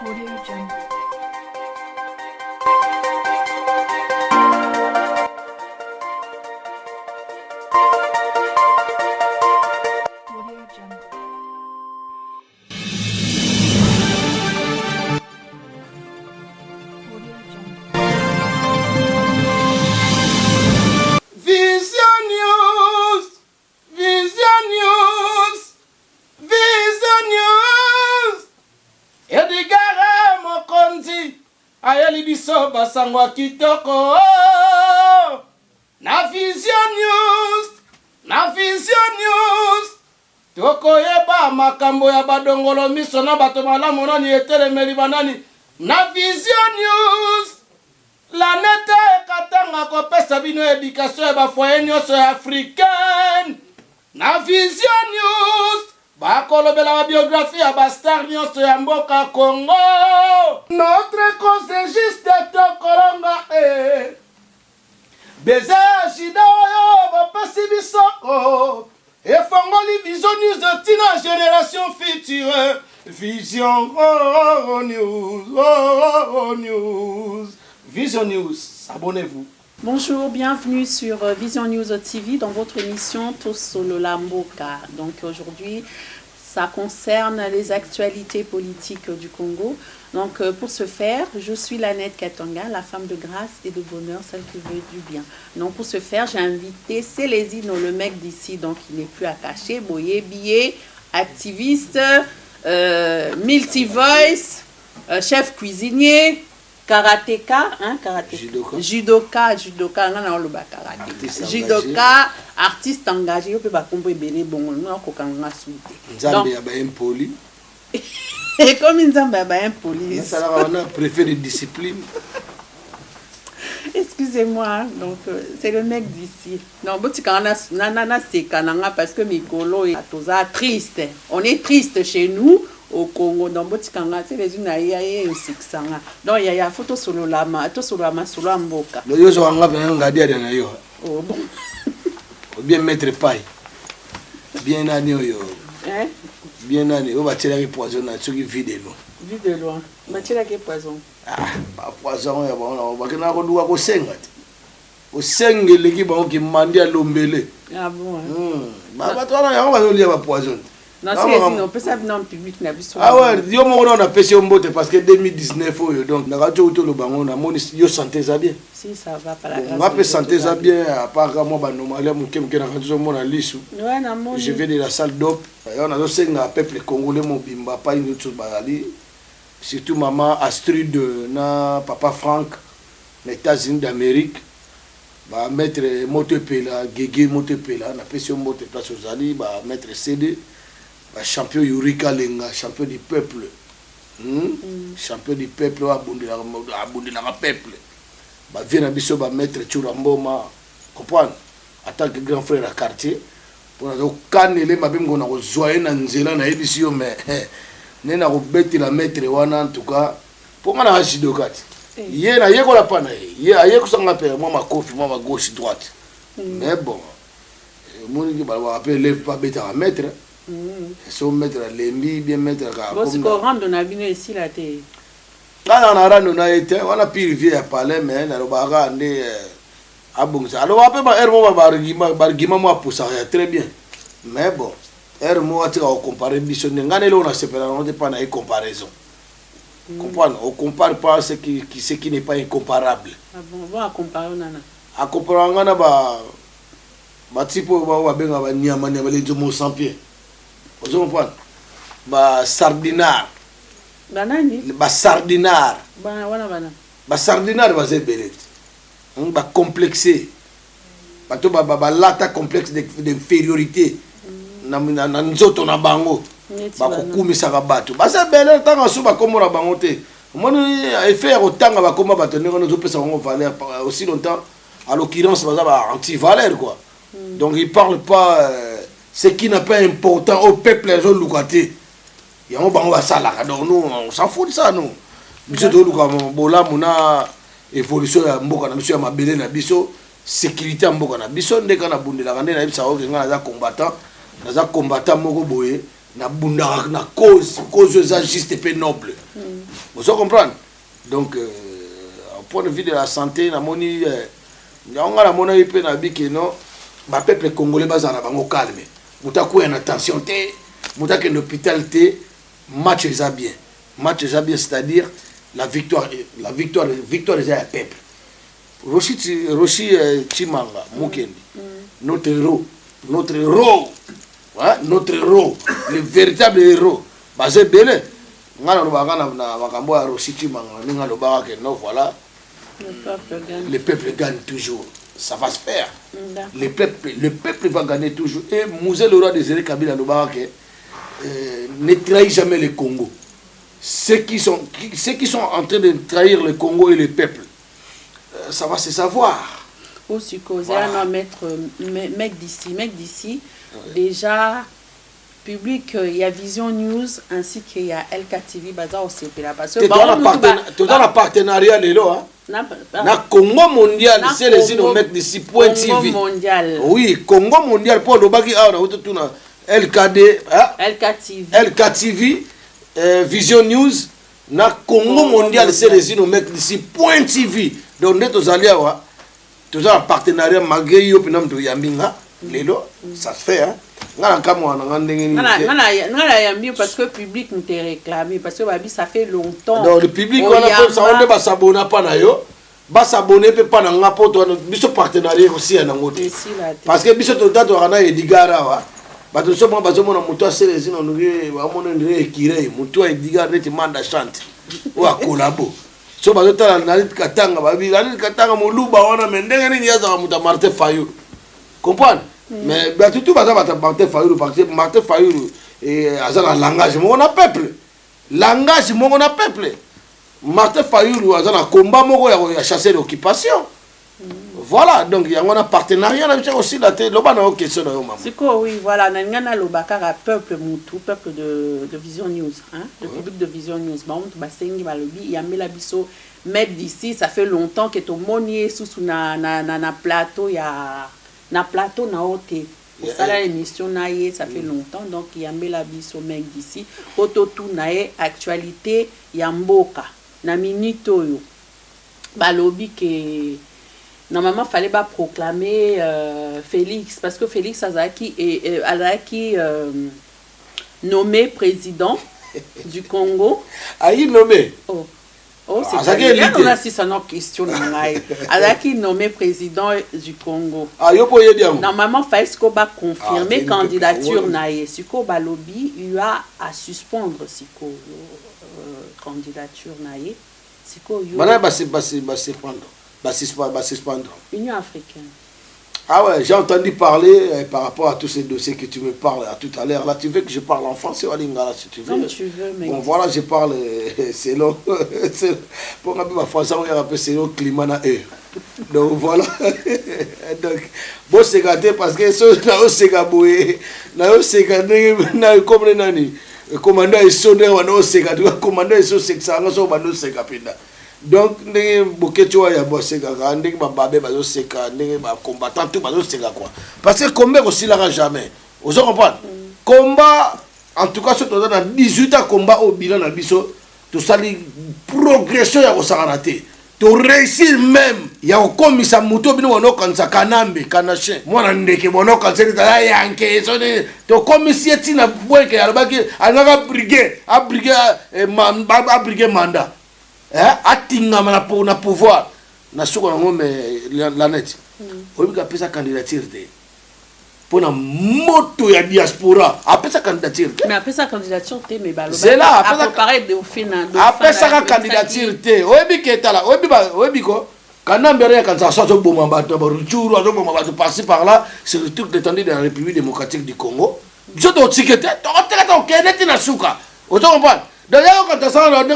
Audio Jungle. Audio Jungle. Audio Jungle. Vision News! Vision News! Vision News! Edgar Mokonzi ayeli biso basango kitoko na Vision News! Na Vision News! Tokoyeba makambo ya badongolo miso na bato malamu nani etelemeli banani na Vision News! La nete katanga kopesa bino éducation ya bafoye nyonso ya africaine na Vision News bakolobela ba biographie ya bastar nyonso ya mboka Congo. Notre cause est juste tokolonga beze shida oyo bapesi biso efongoli Vision News de tina génération future. Vision News. Vision News, abonnez-vous. Bonjour, bienvenue sur Vision News TV dans votre émission Tosolo Lamboka. Donc aujourd'hui, ça concerne les actualités politiques du Congo. Donc pour ce faire, je suis Lanette Katanga, la femme de grâce et de bonheur, celle qui veut du bien. Donc pour ce faire, j'ai invité Célésino, le mec d'ici, donc il n'est plus à cacher, Boye Billet, activiste, multi-voice, chef cuisinier, karatéka, hein, judoka, ngana oloba karaté. Judoka, artiste engagé, on peut pas comprendre belé bon, non ko kanga soute. Nzambe ya ba impoli. Et comme Nzambe ya ba impoli. Ça là on a préféré discipline. Excusez-moi, donc c'est le mec d'ici. Non, botikana nana sekananga parce que mikolo est toza triste. On est triste chez nous. Au Congo, dans Botikanga, c'est les unes à y sanga. Donc il y a photo solo lama, to solo lama solo amboka. Le yo anga ben ngadia na yo. Oh bon. Bien mettre paille. Bien nani yo. Hein? Bien nani, on va tirer poison na ceux qui vide l'eau. Vide loin. Va tirer que poison. Ah, pas poison ya bon, on va que na ko duwa ko senga. Ko sengele ki ba ki mandi a lombele. Ah bon. Ba toi na on va lier ba poison. Non, c'est on peut ça venir en public na biso. Ah ouais, yo mo on a pêché mbote parce que 2019 donc na radio to lo bango na moni yo santé ça bien. Si ça va pas la grâce. On va peut santé ça bien à part moi ba normalement mo kem na radio mo na lisu. Ouais na moni. Je vais de la salle d'op. On a do senga peuple congolais mo bimba pas une autre bazali. Surtout maman Astrid na papa Frank les États-Unis d'Amérique. Ba mettre Motepela, Gege Motepela na pêché mbote place aux ali ba mettre CD. Champion Yurika Lenga, champion du peuple. Champion du peuple, abondé la peuple. Bah, vient à Bisso, bah, maître Churamboma, comprendre, en tant que grand frère à quartier. Pour nous, quand il est, ma bim, on a joyeux dans Nzela, na édition, mais, n'est pas bête la maître, en tout cas, pour moi, la judokat. Hier, il y a la panne, il y a un peu, moi, ma coffre, moi, ma gauche, droite. Mais bon, moi, je vais appeler pas bête à maître. So mettre lembi bien mettre ka comme si rendre na bino ici la te là on a rendu na été on a purifié à parler mais na robaka ndé abongisa alors après ba ermo bargima mo poussa très bien mais bon ermo ati on comparer biso ngane lo na sepela on ne pas na comparaison comprendre on compare pas ce qui n'est pas incomparable. Ah bon on va comparer nana a comparer ngana ba tipo ba benga ba nyama nyama les jomo sans pied. Vous comprenez? Ba sardinar. Banani? Ba sardinar. Ba sardinar va se belet. Ba complexé. Ba to ba lata complexe d'infériorité. Na nzoto na bango. Ba kokumisa ka bato. Ba se belet tanga su ba komora bango te. Moni effet otanga ba koma bato ngo zo pesa ngo valeur aussi longtemps à l'occurrence ba anti-valeur quoi. Donc il parle pas ce qui n'est pas important au peuple les autres lukaté. Il y a un bango à ça là. Donc nous on s'en fout de ça nous. Biso to luka bola mona évolution ya mboka na biso ya mabele na biso sécurité ya mboka na biso ndeka na bundela kande na bisa o nga za combattant moko boye na bunda na cause ça juste et noble. Vous comprenez? Donc au point de vue de la santé na moni on a mona ipe na biki non ba peuple congolais bazana bango calme. Muta ko en attention té, muta que l'hôpital té match ça bien. Match ça bien, c'est-à-dire la victoire déjà à peuple. Roshi Chimanga Mukendi, notre héros, hein, notre héros, le véritable héros. Basé belé. Ngana no bagana na makambo ya Roshi Chimanga, ninga lo baraka no voilà. Le peuple gagne toujours. Ça va se faire. Le peuple va gagner toujours. Et Mouzé le roi des Zéré Kabila le baraka ne trahit jamais le Congo. Ceux qui sont en train de trahir le Congo et le peuple, ça va se savoir. Aussi causé un mec d'ici, déjà public, il y a Vision News ainsi qu'il y a LKTV Baza au CP là parce que tu dans le partenariat de là na Congo mondial c'est les îles mec d'ici point TV. Congo mondial. Oui, Congo mondial pour le baki ah on a tout na LKD LKTV Vision News na Congo mondial c'est les îles mec d'ici point TV. Donc nous tous allés wa tous en partenariat malgré yo pinam to yambinga lelo ça se fait hein. Ngana yambi parce que le public nous t'a réclamé parce que babi ça fait longtemps. Donc le public on a fait ça on va s'abonner pas na yo. Ba s'abonner pe pas na ngapo to biso partenariat aussi na ngote. Parce que biso to tato ana edigara wa. Ba to so mo ba zo mo na muto aselezi no ngi ba mo ndire ekire muto edigara neti manda chante. Wa collabo. So ba zo tala na katanga babi na katanga moluba wana mendenge ni yaza muta Martin Fayulu. Comprendre? Mais tout va Martin Fayulu parce que Martin Fayulu et azala langage mon peuple. Langage mon peuple. Martin Fayulu azala combat moko ya chasser l'occupation. Voilà, donc il y a un partenariat aussi là le bana o question na yo maman. C'est quoi oui, voilà, nangana lobakara peuple mutu, peuple de Vision News, hein, le public de Vision News. Ba on ba sengi balobi ya mela biso mettre d'ici, ça fait longtemps que to monier sous na plateau na plateau na ote ça la émission naie ça fait longtemps donc il y a la biso mec d'ici auto tout naie actualité ya mboka na minute oyo balobi que normalement fallait pas proclamer Félix parce que Félix Azaki nommé président du Congo nommé c'est bien on a si ça nos questions Azaki nommé président du Congo. Normalement fallait qu'on va confirmer candidature naie siko balobi il a à suspendre siko candidature naie siko yo suspendre Union africaine. Ah ouais, j'ai entendu parler par rapport à tous ces dossiers que tu me parles tout à l'heure. Là, tu veux que je parle en français ou en lingala si tu veux. Comme tu veux, mais... Bon, voilà, je parle selon... Pour ma français, on va appeler selon climat na eux. Donc, voilà. Donc, bon, c'est gâté parce que ce c'est gaboué. C'est gâté, comme nani. Commandant est sonné, on c'est gâté. Commandant est sonné, c'est ça, on c'est gâté. Donc ndenge bokecho ya boseka ndenge bababe bazo seka ndenge ba combattant tout bazo seka quoi parce que combat aussi là jamais vous comprenez combat en tout cas surtout dans 18 ans combat au bilan na biso to sali progression ya kosakanate to réussir même ya komisa muto bino wono kanisa kanambe kanashe mwana ndeke bono kanisa ta yanke so to komisi etina bweke alobaki anaka briguer mandat atinga na pouvoir na soko ngombe la net obi pesa candidature de pona moto ya diaspora apesa candidature mais apesa candidature te mais baloba c'est là apesa paraître de ofina apesa candidature te obi ketala obi ko kanambere kanza so boma bato ba ruchuru azo boma bato passer par là sur toute l'étendue de la République démocratique du Congo je to tikete to teka keneti na suka ozo comprendre. D'ailleurs, quand tu as dit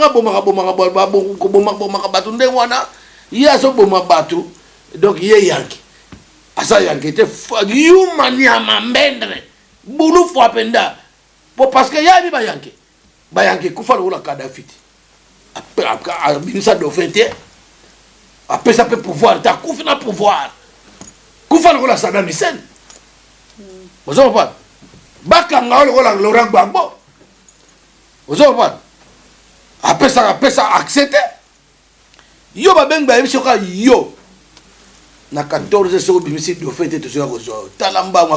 que donc il y a Yankee. Asa Yankee était humania mambendre. Boulou Fwapenda. Parce que y a des Yankee. Yankee, Koufa le Kadhafi. Après, Binsa de fêter. Après, ça peut pouvoir. Tu as Koufina pouvoir. Koufa le Saddam Hussein. Vous comprenez? bakanga lokola Laurent Gbagbo ozomona apesa accepté yo babenga ebisoka yo na 14 so bimisi do fete to so ko talamba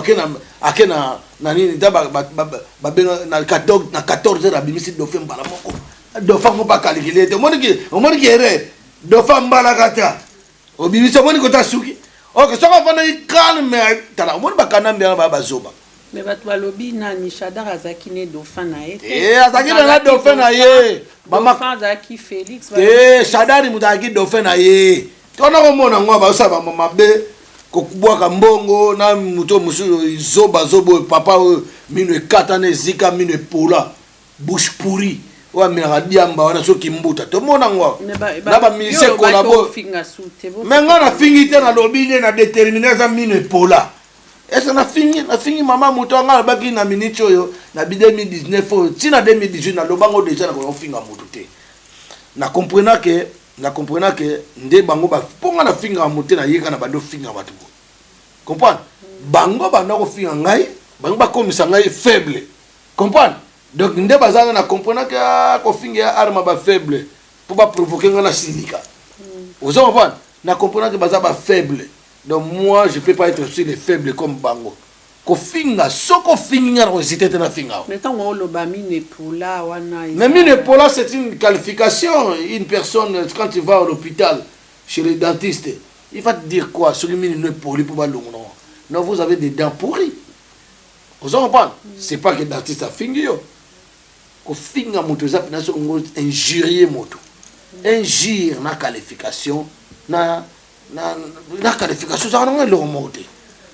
akena na nini ta babenga na 14 ra bimisi do fe mbala moko do fa ngoba calculer te omoni ki ere do fa mbala kata o bimisi omoni ko ta suki ok so ko fana calme tala omoni bakana mbia ba zoba mais bato balobi nani Shadar azaki ne dauphin na ye azaki na dauphin na ye dauphin azaki Félix Shadari mutaki dauphin na ye tona komona ngwa ba usaba mabe kokubwaka mbongo na muto musu zobo papa mino ekata na zika mino epola bouche pourri wa mera diamba wana soki mbuta to mona ngwa na ba mise kolabo menga na fingi te na lobine na déterminer mino epola esa na fingi mama muto nga baki na minute oyo na 2019 tina 2018 na lobango déjà na ko finga muto te na comprendre que nde bango ba ponga na finga muto na yeka na bando finga batu comprendre bango banda ko finga ngai bango ba komisa ngai faible comprendre donc nde bazana na comprendre que ko finga arma ba faible pour ba provoquer nga na sindika vous comprenez na comprendre que bazaba faible. Donc moi, je ne peux pas être aussi les faibles comme Bango. Kofinga, soko finga na cité na finga. Mais tant on le ba mine pola wana. Mais mine pola c'est une qualification. Une personne quand tu vas à l'hôpital chez le dentiste, il va te dire quoi? Sur une mine poli pour ba longo. Non, vous avez des dents pourries. Vous comprenez? C'est pas que le dentiste a fingi yo. Kofinga moto zap na so injurier moto. Injure na qualification na qualification ça on le remonter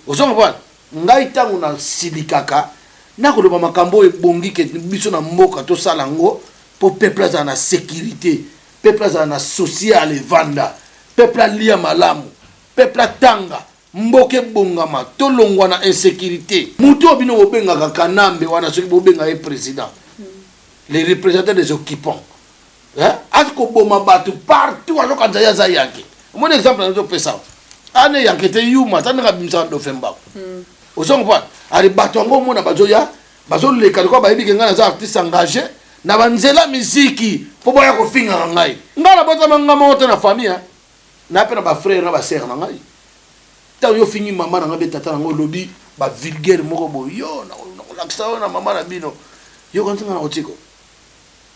vous comprenez ngai tangu na silikaka na ko loba makambo ebongi ke biso na mboka to salango pour peuple za na sécurité peuple za na social vanda peuple lia malamu peuple tanga mboke bongama to longwa na insécurité muto obino obenga kanambe wana soki bobenga e président les représentants des occupants hein asko boma batu partout azoka nzaya za yake. Mon exemple, c'est ça. Ane yankete yuma, ça n'a pas de femba. Au son point, à les batongo, mon abazoya, bazol les calcois, baby, qui ont des artistes engagés, n'avanzela musique, pour voir qu'on finit en aïe. N'a la botte à monter la famille, n'a pas de frère, n'a pas de sœur en aïe. Tant yo fini maman, n'a pas de tata, n'a lobby, ba vulgaire, morobo, yo, n'a na maman na bino, yo quand on a otiko.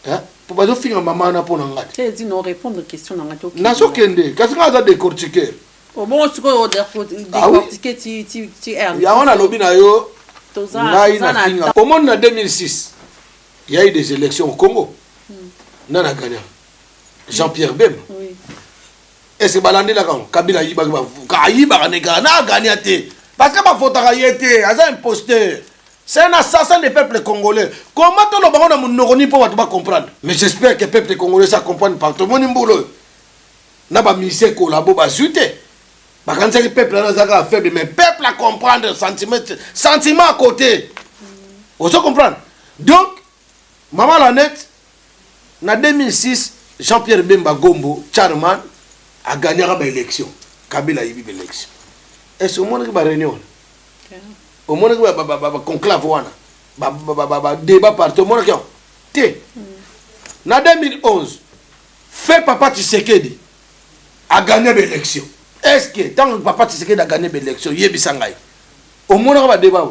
Hein? Pour pas finir maman na pour n'engat. Tu dis non répondre aux questions n'engat. Naso kende, qu'est-ce qu'on a décortiqué? Au bon tu peux décortiquer tu ya on a lobby na yo. Au monde en 2006, il y a eu des élections au Congo. Nana gagné. Jean-Pierre Bem. Oui. Et c'est balandé là quand Kabila yiba na gagné té. Parce que ma faute a été, un imposteur. C'est un assassin des peuples congolais. Comment on a mon pour comprendre? Mais j'espère que les peuples congolais ça comprennent pas. Tout le monde boulot. N'a pas mis ces collabos bas zuté. Bah quand c'est le peuple là ça faible mais peuple à comprendre sentiment à côté. Vous comprendre? Donc maman la net en 2006 Jean-Pierre Bemba Gombo Charman a gagné l'élection. Kabila a eu l'élection. Et ce monde qui va réunion. Au moins conclave wana débat partout au moins té na 2011 fait papa Tshisekedi a gagné l'élection. Est-ce que tant papa Tshisekedi a gagné l'élection yebisa ngai au moins ba débat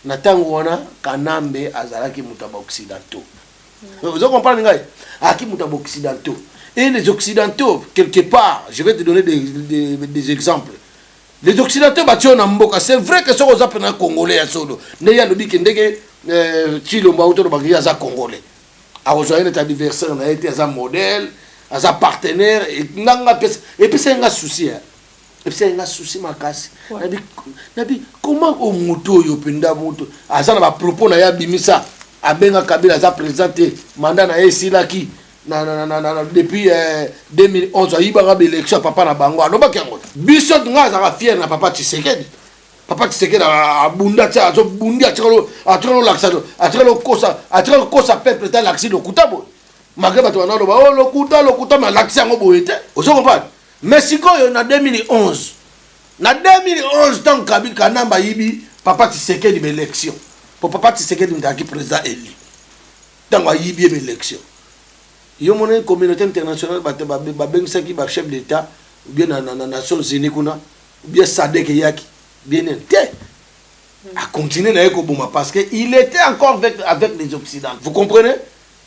na tango wana kanambe azalaki mutaba occidentaux. Vous comprenez ngai aki mutaba occidentaux et les occidentaux quelque part je vais te donner des exemples. Les Occidentaux battent en Mboka. C'est vrai que ce qu'on appelle un Congolais à solo. Il y a le dit que Chilomba autour de Bagia Congolais. A rejoindre notre adversaire, on a été un modèle, un partenaire et puis c'est un souci. Et puis c'est un souci ma casse. Nabi comment au moto yo penda moto. Azana ba propos na ya bimisa. Abenga Kabila a présenté mandat na esilaki. Depuis 2011 il y a eu l'élection papa na bango alobaki yango biso nga za fier na papa Tshisekedi a bunda tsa zo bundi atiro laksado atiro kosa peuple ta laksi lo kutabo malgré bato na loba oh lo kuta ma laksi yango boyete ozo comprendre mais sikoyo na 2011 tant Kabila kanamba yibi papa Tshisekedi ba élection pour papa Tshisekedi ndaki président élu tango ayibi ba élection yo mona communauté internationale ba bengisaki ba chef d'état ou bien na Nations Unies kuna ou bien SADC yaki bien té a continuer na yeko boma parce que il était encore avec les occidentaux, vous comprenez?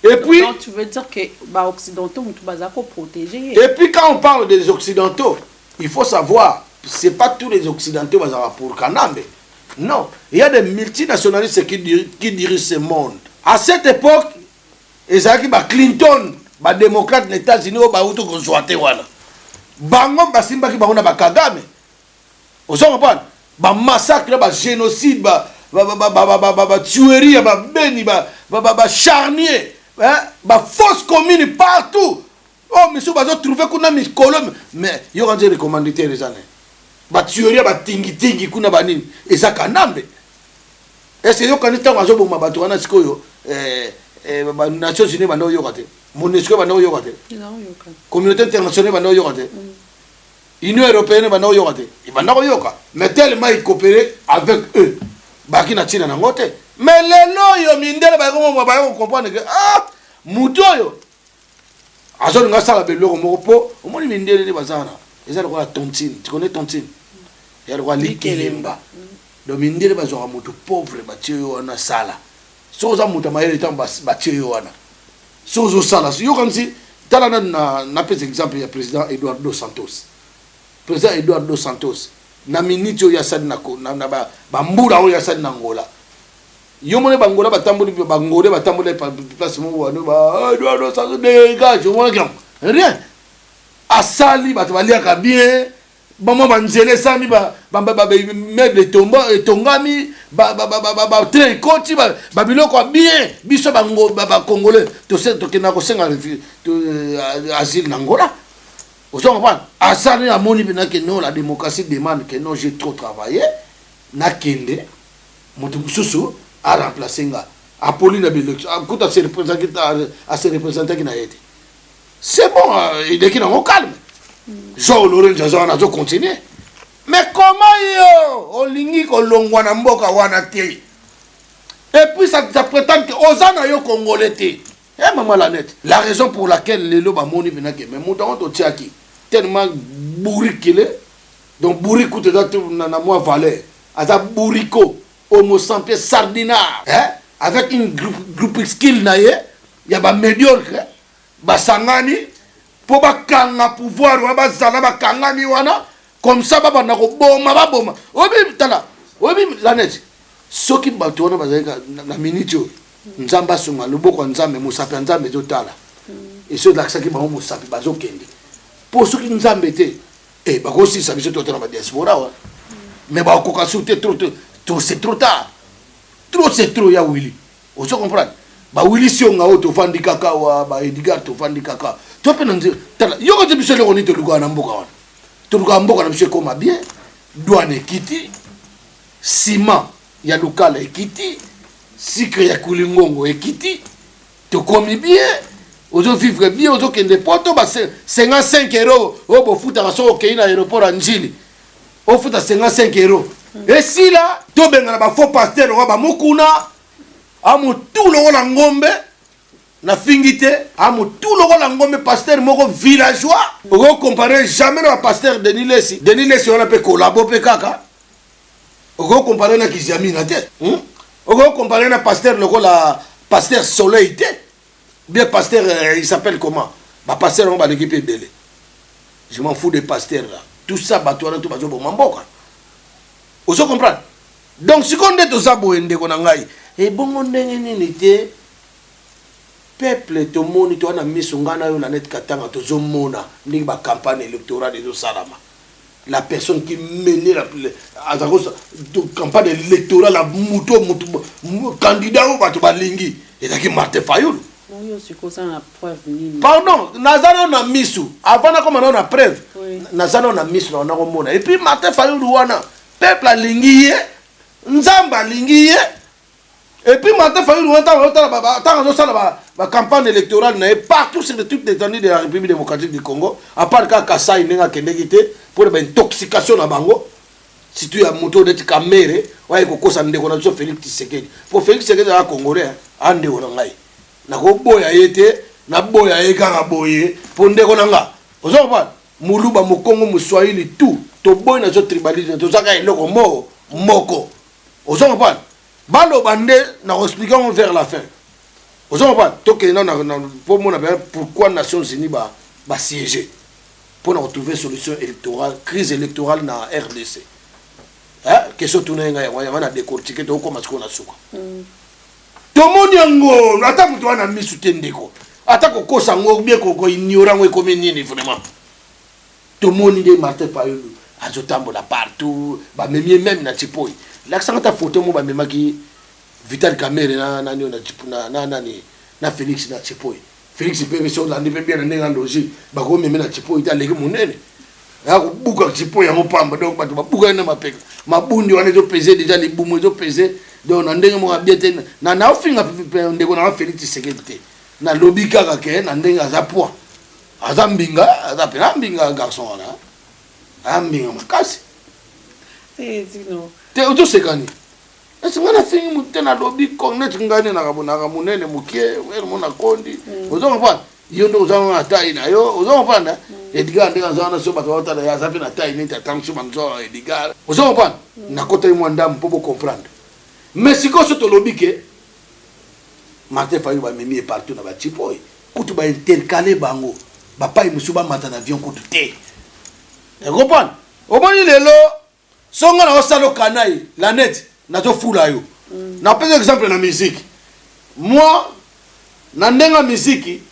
Et puis donc tu veux dire que les occidentaux ont tout protéger. Et puis quand on parle des occidentaux, il faut savoir, c'est pas tous les occidentaux qui sont pour Kanambe. Non, il y a des multinationalistes qui dirigent ce monde. À cette époque, ils avaient Clinton, les démocrates des États-Unis, ils ont été Bango basimba ki bango ba Kagame. Vous comprenez? Ba massacre, ba génocide, ba tuerie, ba beni, ba charnier, ba fausse commune partout. Oh, monsieur, vous avez trouvé qu'on a mis colonne, mais il y aura des recommandés les années. Ba tuerie, ba tingi, kuna ba nini. Et ça, Kanambe. Est-ce que vous avez dit que vous avez dit que vous avez Nations Unies, vous avez dit MONUSCO, vous avez dit communauté internationale, vous avez dit Union européenne, vous avez dit mais tellement ils coopéraient avec eux. Baki na tina na ngote. Mais les loyaux, mindele, vous comprenez que ah, moutoyo. Azo nga sala beloko moko po, au moins mindele ni bazana. Eza ko la tontine, tu connais tontine? Ya ko likelemba. Do mindele bazora mutu pauvre batio wana sala. Soza mutu mayele tan batio wana. Sozo sala. Yo comme si tala na pes exemple ya président Eduardo Santos. Président Eduardo Santos na minute ya sad na ba mbura o ya sad na Angola. Yo mone bangola batamboli place mo wana ba Eduardo Santos dégage moi rien. Asali bato baliaka bien bamo banzele sami ba meuble tongami ba train koti ba biloko bien biso bango ba congolais to kena ko senga asile na Angola. Vous comprenez? Asali amoni bina que non la démocratie demande que non j'ai trop travaillé na kende moto mususu a remplacer nga Apolline na élection kuta se représenter qui na été. C'est bon, il est qui dans calme. Jean Laurent Jason a continué. Mais comment yo olingi ko longwa na mboka wana te? Et puis ça prétend que ozana yo congolais te. Eh maman la net. La raison pour laquelle les loba moni benake mais mouton to tiaki tellement bourricule. Donc bourrico te date na moi valeur. Aza bourrico homo sapiens sardinard, hein? Avec une groupe skill na ye, ya ba médiocre. Basangani po bakanga pouvoir wa bazala bakangani wana comme ça baba na ko boma obi tala obi la net soki bato wana bazalika na minute nzamba sunga loboko nzambe musapi nzambe totala et ceux là qui ba musapi bazo kende po soki nzambe te bakosi sa biso totala ba diaspora wa mais ba ko kasute trop c'est trop tard trop c'est trop ya wili on se comprend. Ba wili si on a auto fandi kaka wa ba Edgar to fandi kaka to pe nanze tala yoko te biso le koni to luka na mboka wana to luka mboka na biso koma bien douane ekiti ciment ya local ekiti sucre ya kulingongo ekiti to komi bien ozo vivre bien ozo kende poto ba 55 € o bo futa ka so ke ina aéroport anjili o futa 55 €. Et si là to benga ba faux pasteur wa ba mukuna amu tout le la ngombe na fingite amu tout le ngombe pasteur moko villageois on comparer jamais na pasteur Denis Lesi on peut collaborer kaka on comparer na Kiziami na tête on comparer na pasteur la pasteur Soleil té bien pasteur il s'appelle comment ba pasteur on va l'équipe belé je m'en fous des pasteurs là tout ça batouana tout bazo bo mamboka on se comprend donc si on est to ça boende ko na ngai et bon on est peuple to moni to na misungana yo na net katanga to zomona ni ba campagne électorale de salama la personne qui menait la campagne électorale la muto candidat ou ba to balingi et qui Martin Fayulu pardon nazana na misu avant na comme na preuve nazana na misu na komona et puis Martin Fayulu wana peuple alingi nzamba alingi. Et puis maintenant, il faut la campagne électorale partout sur toute l'étendue de la République démocratique du Congo, à part quand Kassai n'a qu'un pour l'intoxication à Bango. si tu as moto d'être caméré ouais kokosa ndeko na so Félix Tshisekedi pour Félix Tshisekedi a congolais ande ona ngai na ko boya yete na boya yeka boye pour ndeko na nga ozo ba muluba mokongo muswahili tout to boy na so tribalisme to saka eloko moko ozo ba balo bande na expliquer vers la fin ozo ba to ke na pour mon pourquoi Nations Unies ba siéger pour retrouver solution électorale crise électorale na RDC. Question tourner on a décortiqué to comme ce qu'on a souka to monyango ata mutu wana misu tendeko ata ko kosa ngo bien ko ignorant ngo comme nini vraiment to moni de Martin Fayulu azotambola partout ba même na tipoi l'accent ta photo mo ba memaki Vital Kamerhe na nani na Félix na tipoi Félix pe so la ndi pe bien na ndoji ba ko meme na tipoi ta leki munene ya kubuka tipoi ya mopamba donc ba buka na mapeka mabundi wana zo peser déjà les boumou zo peser donc na ndenge mo abiete na ofinga ndeko na Félix Tshisekedi na lobby kaka ke na ndenge aza poids aza mbinga aza pena mbinga garçon wana ambinga makasi dino te oto sekani esi ngana fingi mutena lobby kongnet ngani na kabona munene mukie wer mona kondi ozo ngapa yo ndo uzanga atai na yo ozo ngapa Edgar ndenge azana so bato wata ya zapi na tai nita tamsu manzo Edgar ozo ngapa na kota mwanda mpobo comprendre mais siko so to lobby ke Martin Fayulu ba memi partout na ba tipoi kutu ba intercaler bango ba pai musuba mata na avion kutu te e comprendre o boni lelo songa na osalo kanai la net na to fula yo na par exemple na musique moi na ndenga musique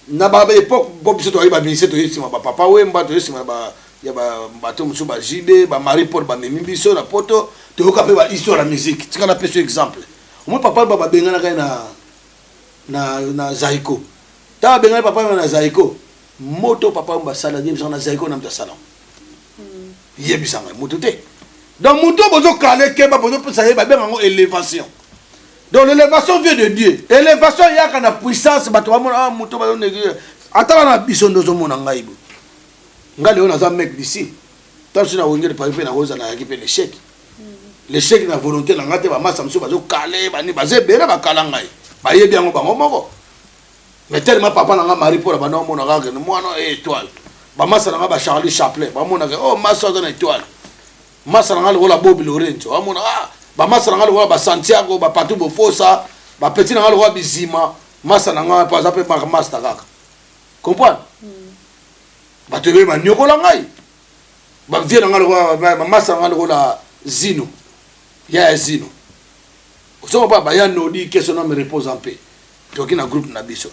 na ba époque bob so to ba ministre to yisima ba papa wemba to yisima ba ya ba bato musuba jibe ba Marie Paul ba memi biso na poto to yoka pe ba histoire la musique tika na peso exemple moi papa ba benga na kai na Zaiko ta benga papa na Zaiko moto papa mba sala dim na Zaiko na mtasala yebisanga moto te donc moto bozo kale ke ba bozo pesa ba benga ngo élévation donc l'élévation vient de Dieu élévation yaka na puissance bato ba moto ba néglige atala na biso ndozo mona ngaibo ngale ona za mec d'ici tant sur na wongere pa pe na roza na yaki pe l'échec na volonté na ngate ba masa mso bazo kale ba ni baze bera ba kala ngai ba yebi yango bango moko mais tellement papa na nga Marie Paul ba no mona ga mwana étoile ba masa na ba Charlie Chaplin ba mona ga oh masa na étoile masa na nga la Bobby Lorenzo ba mona ba masa na nga ba Santiago ba Patou Bofosa ba petit na nga bizima masa na nga pa za pe ba master kaka comprendre ba te be ba nyokola ngai ba vie na nga ba masa na nga la Zino ya Zino oso ba ya nodi que son nom repose en paix donc na groupe na biso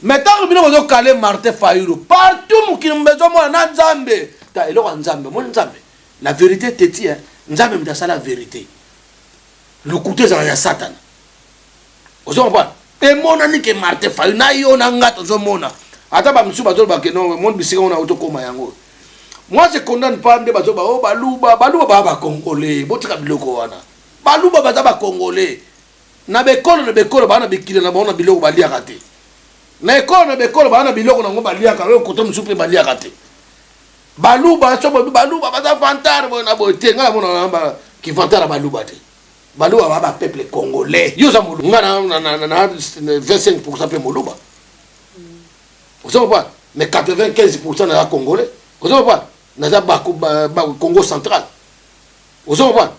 mais tant que bino bozo kale Martin Fayulu partout mukino mbezo mo na nzambe ta eloko nzambe mo nzambe la vérité teti hein nzambe mtasa la vérité le couteau ça ya satan ozo ba e mona ni ke Martin Fayulu na yo na ngato zo mona ata ba msuba zo ba ke no monde bisika ona otokoma yango moi je condamne pas nde bazo ba o baluba ba congolais botika biloko wana baluba baza ba congolais na bekolo bana bikile na bona biloko baliaka te na ekolo na bekolo bana biloko nango baliaka ro koto musupe baliaka te baluba baza fantare bona bote ngala mona namba ki fantara baluba te baluba ba peuple congolais yo za mulu ngana na 25% pe muluba vous pas mais 95% na congolais vous pas na za ba Congo central vous pas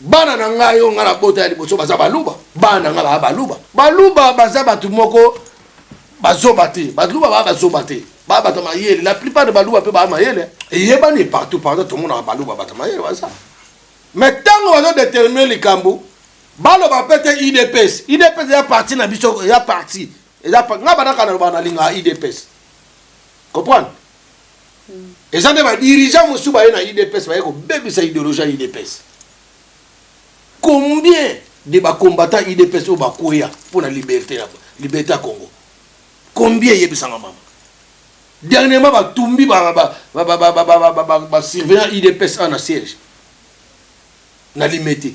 bana na ngai yo ngala bota ya liboso baza baluba bana ngala baluba baza batu moko bazoba te baluba bazoba te ba bata mayele la plupart de baluba pe ba mayele et yebani partout tout le monde a baluba bata mayele baza mais tango bazo déterminer likambo balo ba pete IDPS ya parti na biso ya parti nga bana kana bana linga IDPS comprendre et ça ne va dirigeant musuba na IDPS ba ko bebisa idéologie IDPS. Combien de combattants IDPS au Bakoya pour la liberté à Congo? Combien y a besoin maman? Dernièrement, Tumbi surveillant IDPS en siège. Na limité.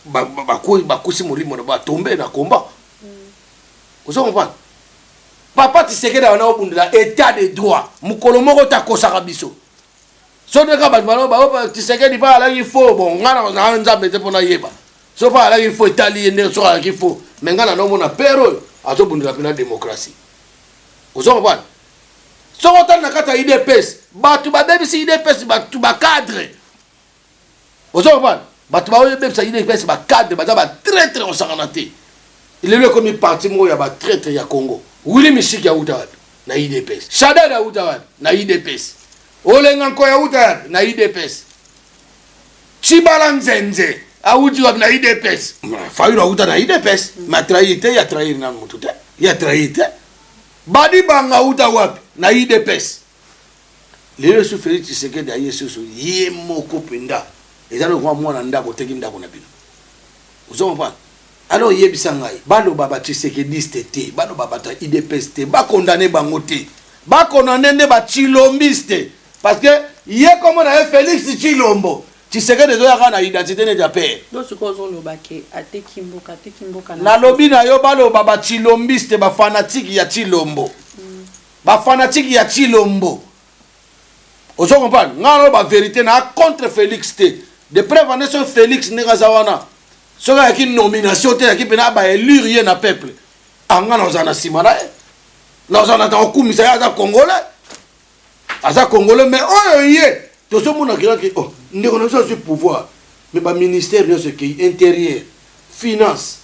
Bakosi molimo ba tomber na combat. Vous comprenez? Papa Tshisekedi wana obundela état de droit. Mukolo moko ta kosaka biso. soneka bato baloba Tshisekedi pa alaki fo bon ngana na nzambe te pona yeba so pa alaki fo etali ende so alaki fo mais ngana no mona pero azobundela pena démocratie ozomba soko tana kata IDPS bato babebisi IDPS bato cadre ozomba bato babebisa IDPS cadre baza ba traître osangana te il est comme parti mo ya ba traître ya Congo Willy Mishiki ya uta na IDPS Shadad ya uta na IDPS Olenga Nko ya uta na IDPS Chibala Nzenze auti na IDPS fayu ya uta na IDPS ma trahité ya trahir na mutu te ya trahité Badi Banga uta wapi na IDPS lelo su Félix Tshisekedi aye susu ye moko penda ezalo kwa mwana ndako teki ndako na bino uzomba alors yebisa ngai balo baba Tshisekediste te balo baba ta IDPS te ba condamner bango te ba condamner ne ba chilombiste parce que ye comme na Félix Tshilombo Tshisekedi zo yaka na identité ne jape do sukozo lobake atekimboka na lobi na yo balo baba chilombiste ba fanatique ya Tshilombo ba fanatique ya Tshilombo ozo comprendre ngalo ba vérité na contre Félix te de prévention Félix ne gazawana soka yaki nomination te yaki pena ba élire ye na peuple anga na ozana simana na ozana ta okumisa ya aza congolais mais oyo ye tozo mona ki oh ndeko na so pouvoir mais ba ministère yo ce qui intérieur finance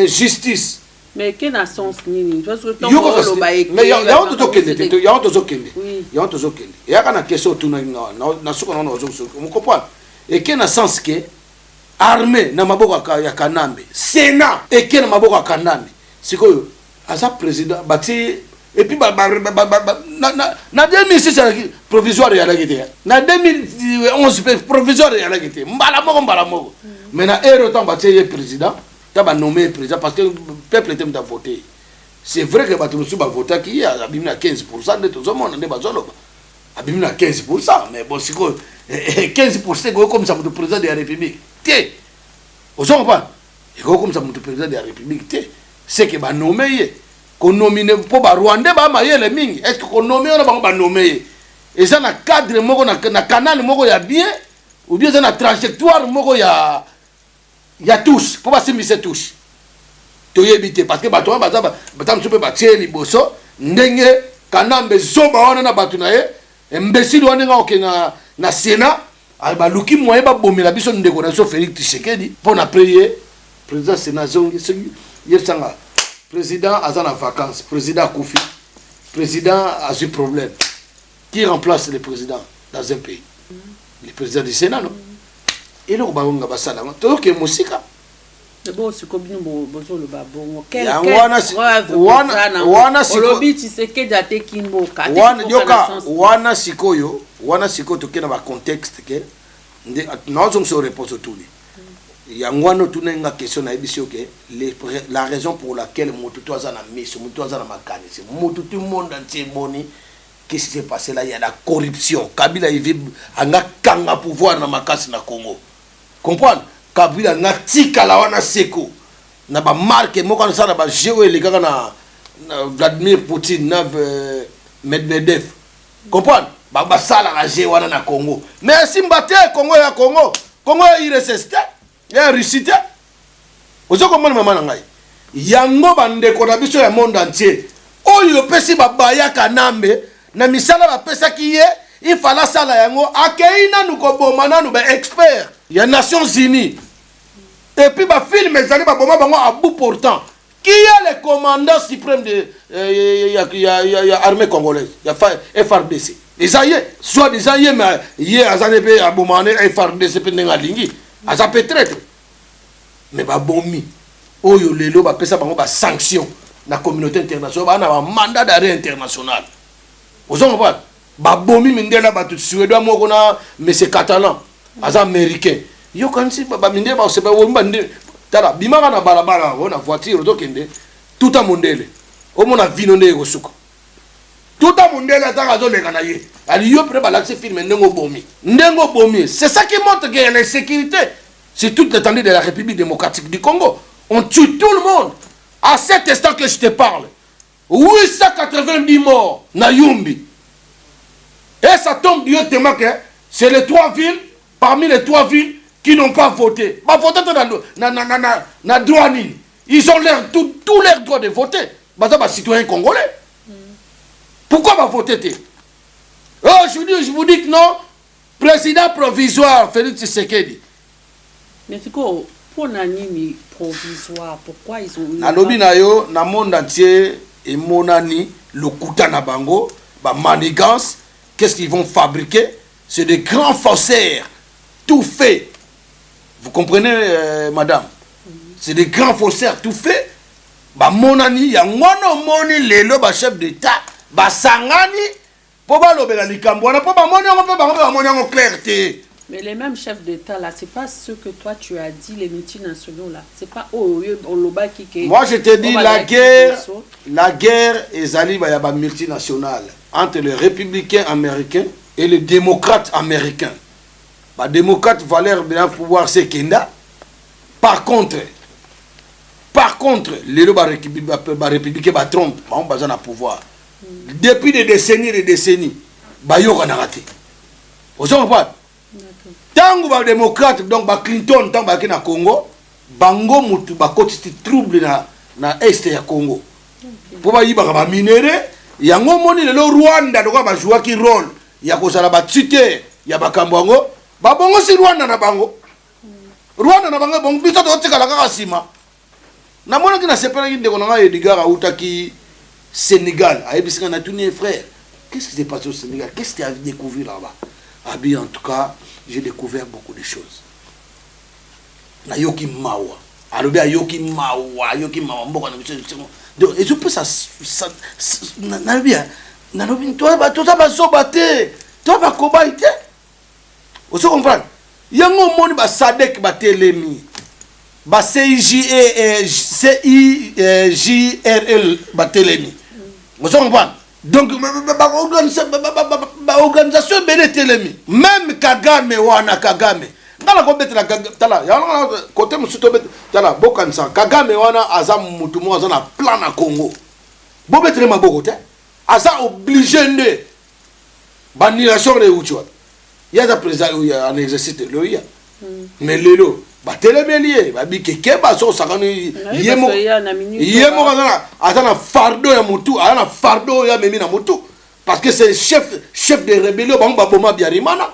justice mais quel a sens nini parce que ton lo ba mais ya on to kende ya kana question tu na suka na ozo on comprend et quel a sens que armée na maboko ya Kanambe Sénat et quel maboko ya Kanambe sikoyo asa président bati et puis na 2006 provisoire ya lakite na 2011 provisoire ya lakite mbala moko mais na ero temps bati président ta ba nommé président parce que le peuple était à voter c'est vrai que batu musu ba voter qui a bimina 15% de tout le monde ne bazoloba abimina 15% mais bon sikoyo 15% comme ça pour le président de la République té ozongo pas et comme ça mon président de la République té c'est que ba nommé qu'on nomine pour ba Rwanda ba mayele mingi est-ce que qu'on nommé on ba nommé et ça na cadre moko na canal moko ya bien ou bien ça na trajectoire moko ya tous pour pas se touche to yebité parce que ba to ba ta msupe ba tieli boso ndenge Kanambe zoba wana na batu na ye imbécile wana nga na Sénat ba luki moye ba bomela biso ndeko na so Félix Tshisekedi pour na prier président Sénat zongi yebsanga président azana vacances président Koufi président a eu problème qui remplace le président dans un pays le président du Sénat non et le ba basala to ke musika bon sikobino bozolo ba bongo quel wana sikobi Tshisekedi atekimboka wana sikoyo to kena ba contexte ke nous sommes réponse tout yangwano tunenga question na ebisio ke la raison pour laquelle mututu azana mission mututu azana makanisi mututu monde entier boni qu'est-ce qui s'est passé là il y a la corruption Kabila il anga kanga pouvoir na makasi na Congo comprendre Kabila na tika la wana seko na ba marque moko na sala ba jewe le kaka na Vladimir Poutine na Medvedev comprendre ba sala la jewe wana na Congo mais simbate Congo il résiste ya Russie ozo komona mama na ngai yango bandeko na biso ya monde entier oyo pesi babaya Kanambe na misala ba pesa ki ye il fallait sala yango akeina nu ko boma nanu ba expert ya Nations Unies et puis ba film ezali ba boma bango à bout portant qui est le commandant suprême de ya armée congolaise ya FARDC Isaïe soit disant ye mais ye azanepe abomane FARDC pendenga lingi aza peut-être mais ba bomi oyo lelo ba pesa bango ba sanction na communauté internationale ba na ba mandat d'arrêt international ozongo ba bomi mindela ba tu suédois moko na monsieur catalan aza américain yo kanisi ba mindela ba seba womba nde tala bimaka na balabala ona voiture to kende tout a mondele o mona vino nde ko suka tout a mondele ta zo leka na ye ali yo pré ba l'accès film ndengo bomi c'est ça qui montre que la sécurité sur toute l'étendue de la République démocratique du Congo on tue tout le monde à cet instant que je te parle 890 morts na Yumbi Et ça tombe Dieu tellement que c'est les 3 villes, parmi les 3 villes qui n'ont pas voté. Bah, voter dans droit. Ils ont tout leur droit de voter. Bah, ça, citoyens congolais. Pourquoi va voter? Oh, je vous dis que non. Président provisoire, Félix Tshisekedi. Mais c'est quoi pour Nani provisoire? Pourquoi ils ont... Nalobi na yo, na monde entier, et monani, le kouta na bango, ba manigance, qu'est-ce qu'ils vont fabriquer? C'est des grands faussaires, tout fait. Vous comprenez, madame? C'est des grands faussaires, tout fait. Ba monani, ya ngono moni lelo, ba chef d'État, ba sangani, po ba lobela likambo, na po ba moni yango clarté. Mais les mêmes chefs d'État là, c'est pas ce que toi tu as dit, les multinationaux là. C'est pas Oloba qui... Moi je te dis, la guerre est allée à la multinationale entre les républicains américains et les démocrates américains. Les démocrates valaient bien pouvoir se kenda. Par contre, les républicains ba Trump, ba on besoin de pouvoir. Depuis des décennies, ba yo kana raté. Vous comprenez? Tango ba démocrate donc ba Clinton tant ba na Congo, bango mutu ba koti trouble na est ya Congo. Pour ba yiba ba minéré, yango moni le Rwanda donc ba jouer qui rôle, ya ko sala ba tite, ya ba kambongo, ba bongo si Rwanda na bango. Rwanda na bango bongo biso to tika la kaka sima. Na mona ki na sepela ki ndeko na Edgar Aoutaki Sénégal, ayebisika na tuni frère. Qu'est-ce qui s'est passé au Sénégal? Qu'est-ce que tu as découvert là-bas? Ah bien, en tout cas, j'ai découvert beaucoup de choses. Na yoki mawa. Alobi yoki mawa mboka na biso. Donc, et je peux ça na bien. Na lobi toi ba sobate. Toi ba kobaite. Vous comprenez? Yango moni ba Sadek ba telemi. Ba CIJRL ba telemi. Vous comprenez? Donc, l'organisation est télémi. Même Kagame, wana Kagame. Dans la côté Kagame, wana azam mutumo azana plan na Congo. Bobetre mabokote. Aza obligé de banilation de Uchoa. Il y a des présidents en exercice de l'OIA. Mais lelo. Ba télémélié, ba bikeke ba so sakani yemo azana fardo ya mutu, azana fardo ya memi na mutu parce que c'est chef de rébellion ba boma biarimana.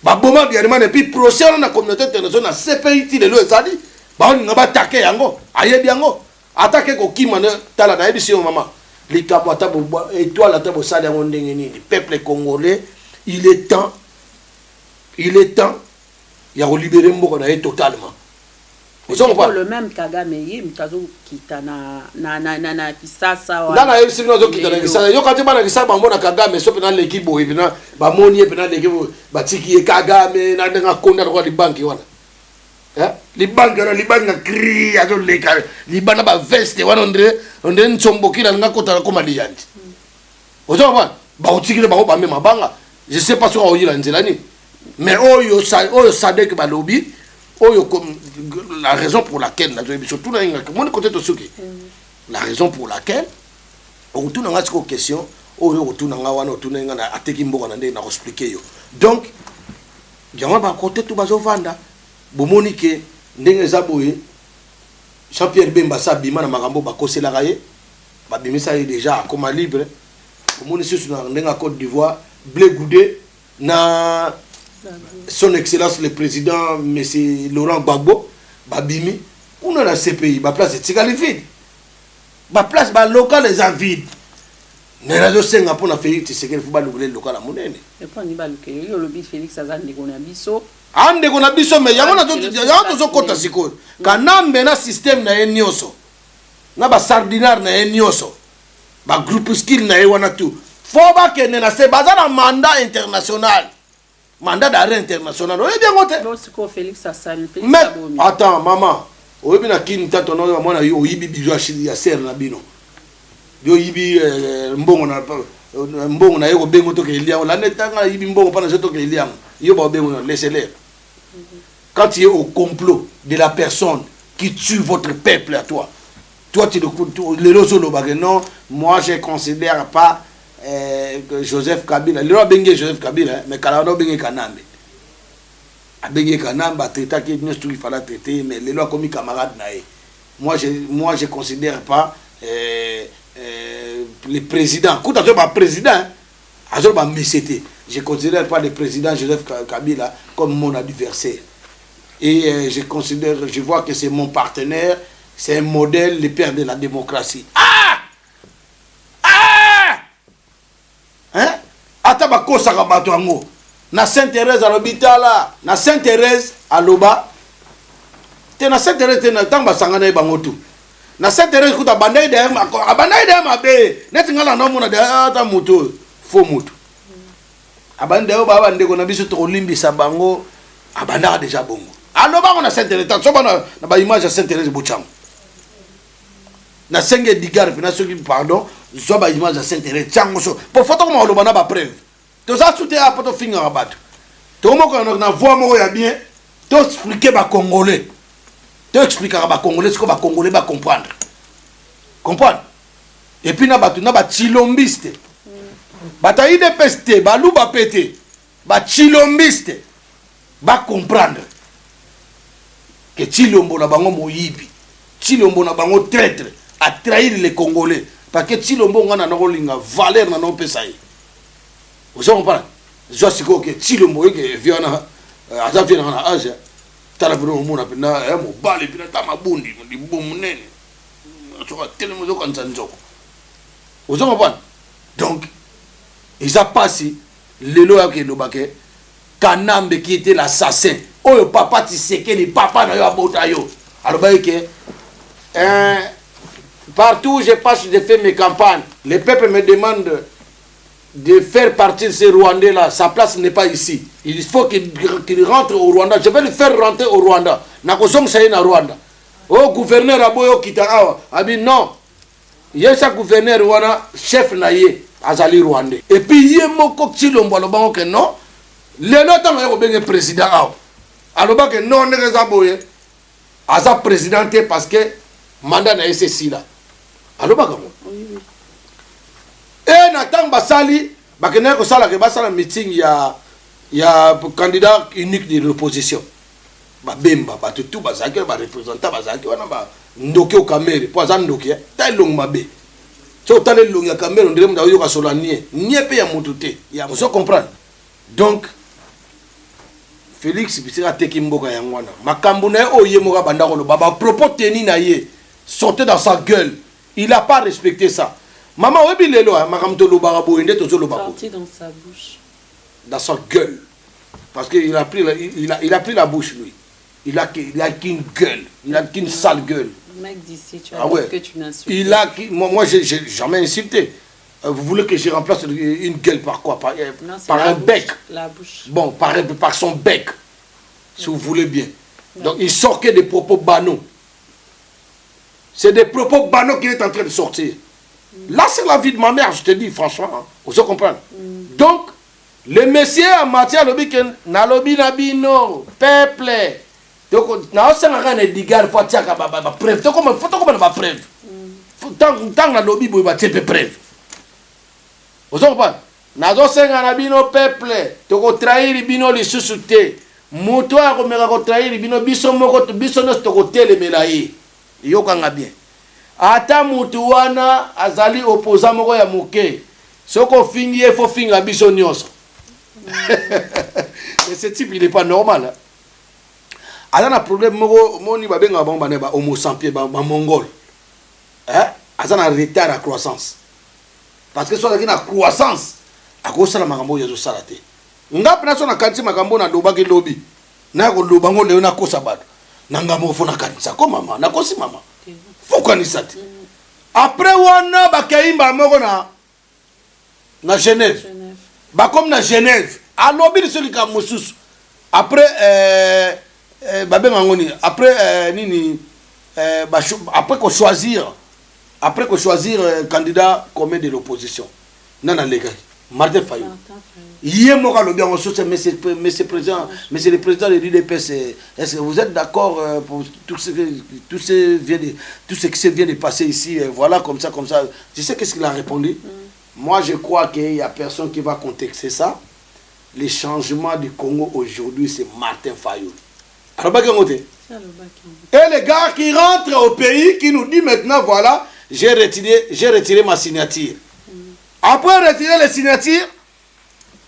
Ba boma biarimana et puis procès na communauté internationale na CPI de l'OSADI, ba on ngaba attaquer yango, ayebi yango, attaquer ko kimana tala na ebisi mama. Likambo atabo étoile atabo sala yango ndenge nini, peuple congolais, il est temps il y a libéré Mboko totalement. Vous avez le même Kagame, Mikazo kita na Kisasa. Na yesi nozo kita na Kisasa. Yo kati bana Kisasa bambona Kagame so pena l'équipe bo ibina ba moni pena l'équipe batiki Kagame na nga konda kwa libanki wana. Libanki na cri azo leka libana ba veste wana onde nsombokila nga kota ko maliyanti. Ozo ba utikile ba ba mema banga. Je sais pas sur oyila nzela ni. Mais oyo Sadek balobi oyo la raison pour laquelle surtout na mon côté de suki la raison pour laquelle on tourne nga cette question oyo tourne nga wana tourne nga na ateki mboka na ndé na expliquer yo donc jama ba côté tout bazo vanda bomoni ke ndenge zaboye Jean-Pierre Bemba sabima na makambo ba kosela kaye ba bimisa déjà comme libre bomoni sur na ndenga Côte d'Ivoire Blé Goudé na son excellence le président M. Laurent Gbagbo babimi on a la CPI ba place tika vide ba place ba local les vide mais la senga pour na Félix Tshisekedi faut ba local local monene et pas ni ba local yo lobi Félix azande kona biso ande kona biso mais yango na to kota siko kanambe na système na enyoso na ba sardinar na enyoso ba groupe skill na wana tout faut ba kene na se bazana mandat international. Mandat d'arrêt international. Oui, bien côté. Mais attends, maman. Oui, bien qui t'a ton nom, moi, yo ibi bizwa ya ser na bino. Yo ibi mbongo na yo bengo to ke liam. La netanga ibi mbongo pa na to ke liam. Yo ba bengo laissez-les. Quand tu es au complot de la personne qui tue votre peuple à toi. Toi tu le non, moi je considère pas Joseph Kabila. Le roi Bengue Joseph Kabila, mais Kalano Bengue Kanambe. A Bengue Kanambe a traité qui il fallait traiter, mais les lois comme camarade naïe. Moi, je considère pas les présidents. Quand tu as président, je considère pas le président Joseph Kabila comme mon adversaire. Et je vois que c'est mon partenaire, c'est un modèle, le père de la démocratie. Hein? Atabako Sakabato Ango. Na Sainte-Thérèse à l'hôpital, na Sainte-Thérèse à l'Oba. Te na Sainte-Thérèse, te na tamba sangana bangotu. Na Sainte-Thérèse, kuta bandai de mabe. Netingala na mona de ata moto, faux moto. Abande o baba ndeko na biso to limbisa bango, abanda déjà bongo. Aloba on a Sainte-Thérèse, so na ba image à Sainte-Thérèse Boucham. Na senge digar pina soki pardon, zo ba image à Sainte-Thérèse chango so. Pour photo comme oloba na ba preuve. To ça souté a poto finger rabat. To mo ko na voix moko ya bien, to expliquer ba congolais. To expliquer ba congolais ce que ba congolais ba comprendre. Comprendre? Et puis na ba chilombiste. Bata ide peste, ba luba pété. Ba chilombiste. Ba comprendre. Que Chilombo na bango moyibi. Chilombo na bango traître à trahir les Congolais. Parce que Chilombo ngana na kolinga valeur na no pesa yi. Vous comprenez? Je sais que Chilombo que viana aza viana na Asia. Tala bino mona pina mo bali pina tama bundi ndi bomu nene. Tu vois tellement de kanzanzo. Vous comprenez? Donc ils a passé le loa ke lobake Kanambe qui était l'assassin. Oh papa Tshisekedi papa na yo abota yo. Alors que partout où je passe, je fais mes campagnes. Le peuple me demande de faire partir ces Rwandais là. Sa place n'est pas ici. Il faut qu'il rentre au Rwanda. Je vais le faire rentrer au Rwanda. Nakosom saye na Rwanda. Oh gouverneur aboyo kitaawa. Abi non. Yesa gouverneur wana chef na ye azali Rwandais. Et puis yé moko Chilombo alobango que non. Le lotang yeko benge président awa. Alors que non neza boye. Aza présidenté parce que mandat na SSI là. Alors bah comment? Et natang basali bakene ko sala ke basala meeting ya candidat unique de l'opposition. Ba bemba ba tout bazaki ba représentant bazaki wana ba ndoki o kamere po aza ndoki ta long mabe. So tale long ya kamere ndire mda yo ka solanie nie pe ya mututé. Ya vous comprendre. Donc Félix bisira teki mboka yangwana. Makambo na o ye moka banda ko lo baba propos teni na ye sortait dans sa gueule. Il n'a pas respecté ça. Maman, oui, il est là. Sorti dans sa bouche. Dans sa gueule. Parce qu'il a pris, il a pris la bouche, lui. Il a qu'une gueule. Il a qu'une sale gueule. Mec d'ici, tu as dit que tu n'insultes pas. Moi, j'ai jamais insulté. Vous voulez que je remplace une gueule par quoi? Par un bec. La bouche. Bon, par son bec. Si vous voulez bien. Donc, il sort que des propos banaux. C'est des propos banaux qu'il est en train de sortir. Là, c'est la vie de ma mère, je te dis, franchement. Hein. Vous comprenez? Donc, le monsieur en matière de nalobi nabino, peuple. Donc, na osanga ne digar faut tiaka ba preuve. Donc, faut comme ba preuve. Tant na lobi boy ba tepe preuve. Vous comprenez? Na osanga nabino peuple. Toko trahir bino li susute. Moto a komeka ko trahir bino biso moko biso no toko telemela yi. Yokanga bien. Ata mutu wana azali opposant moko ya moke. Soko fingi il faut finga biso nyonso. Mais ce type il est pas normal. Alors un problème moko moni ba benga ba ba homo sapiens ba mongol. Hein? Azana retard à croissance. Parce que soit na croissance a ko sala makambo yezo sala te. Ngapi na so na kanti makambo na loba ke lobi. Na ko loba ngo le na ko sabata. Nanga mo fona kanisa ko mama na ko si mama. Pourquoi ni ça? Après wana bakaimba moko na Genève. Ba comme na Genève. Alobi celui ka mususu. Après ba benga ngoni après nini après qu'on choisir candidat commun de l'opposition. Nana lega Martin Fayou. Hier moka lobi en source monsieur le président de l'UDPS, est-ce que vous êtes d'accord pour tout ce qui vient de passer ici, voilà comme ça. Tu sais qu'est-ce qu'il a répondu? Moi, je crois qu'il n'y a personne qui va contexter ça. Les changements du Congo aujourd'hui, c'est Martin Fayulu. Alors, et les gars qui rentrent au pays, qui nous dit maintenant, voilà, j'ai retiré ma signature. Après retirer les signatures,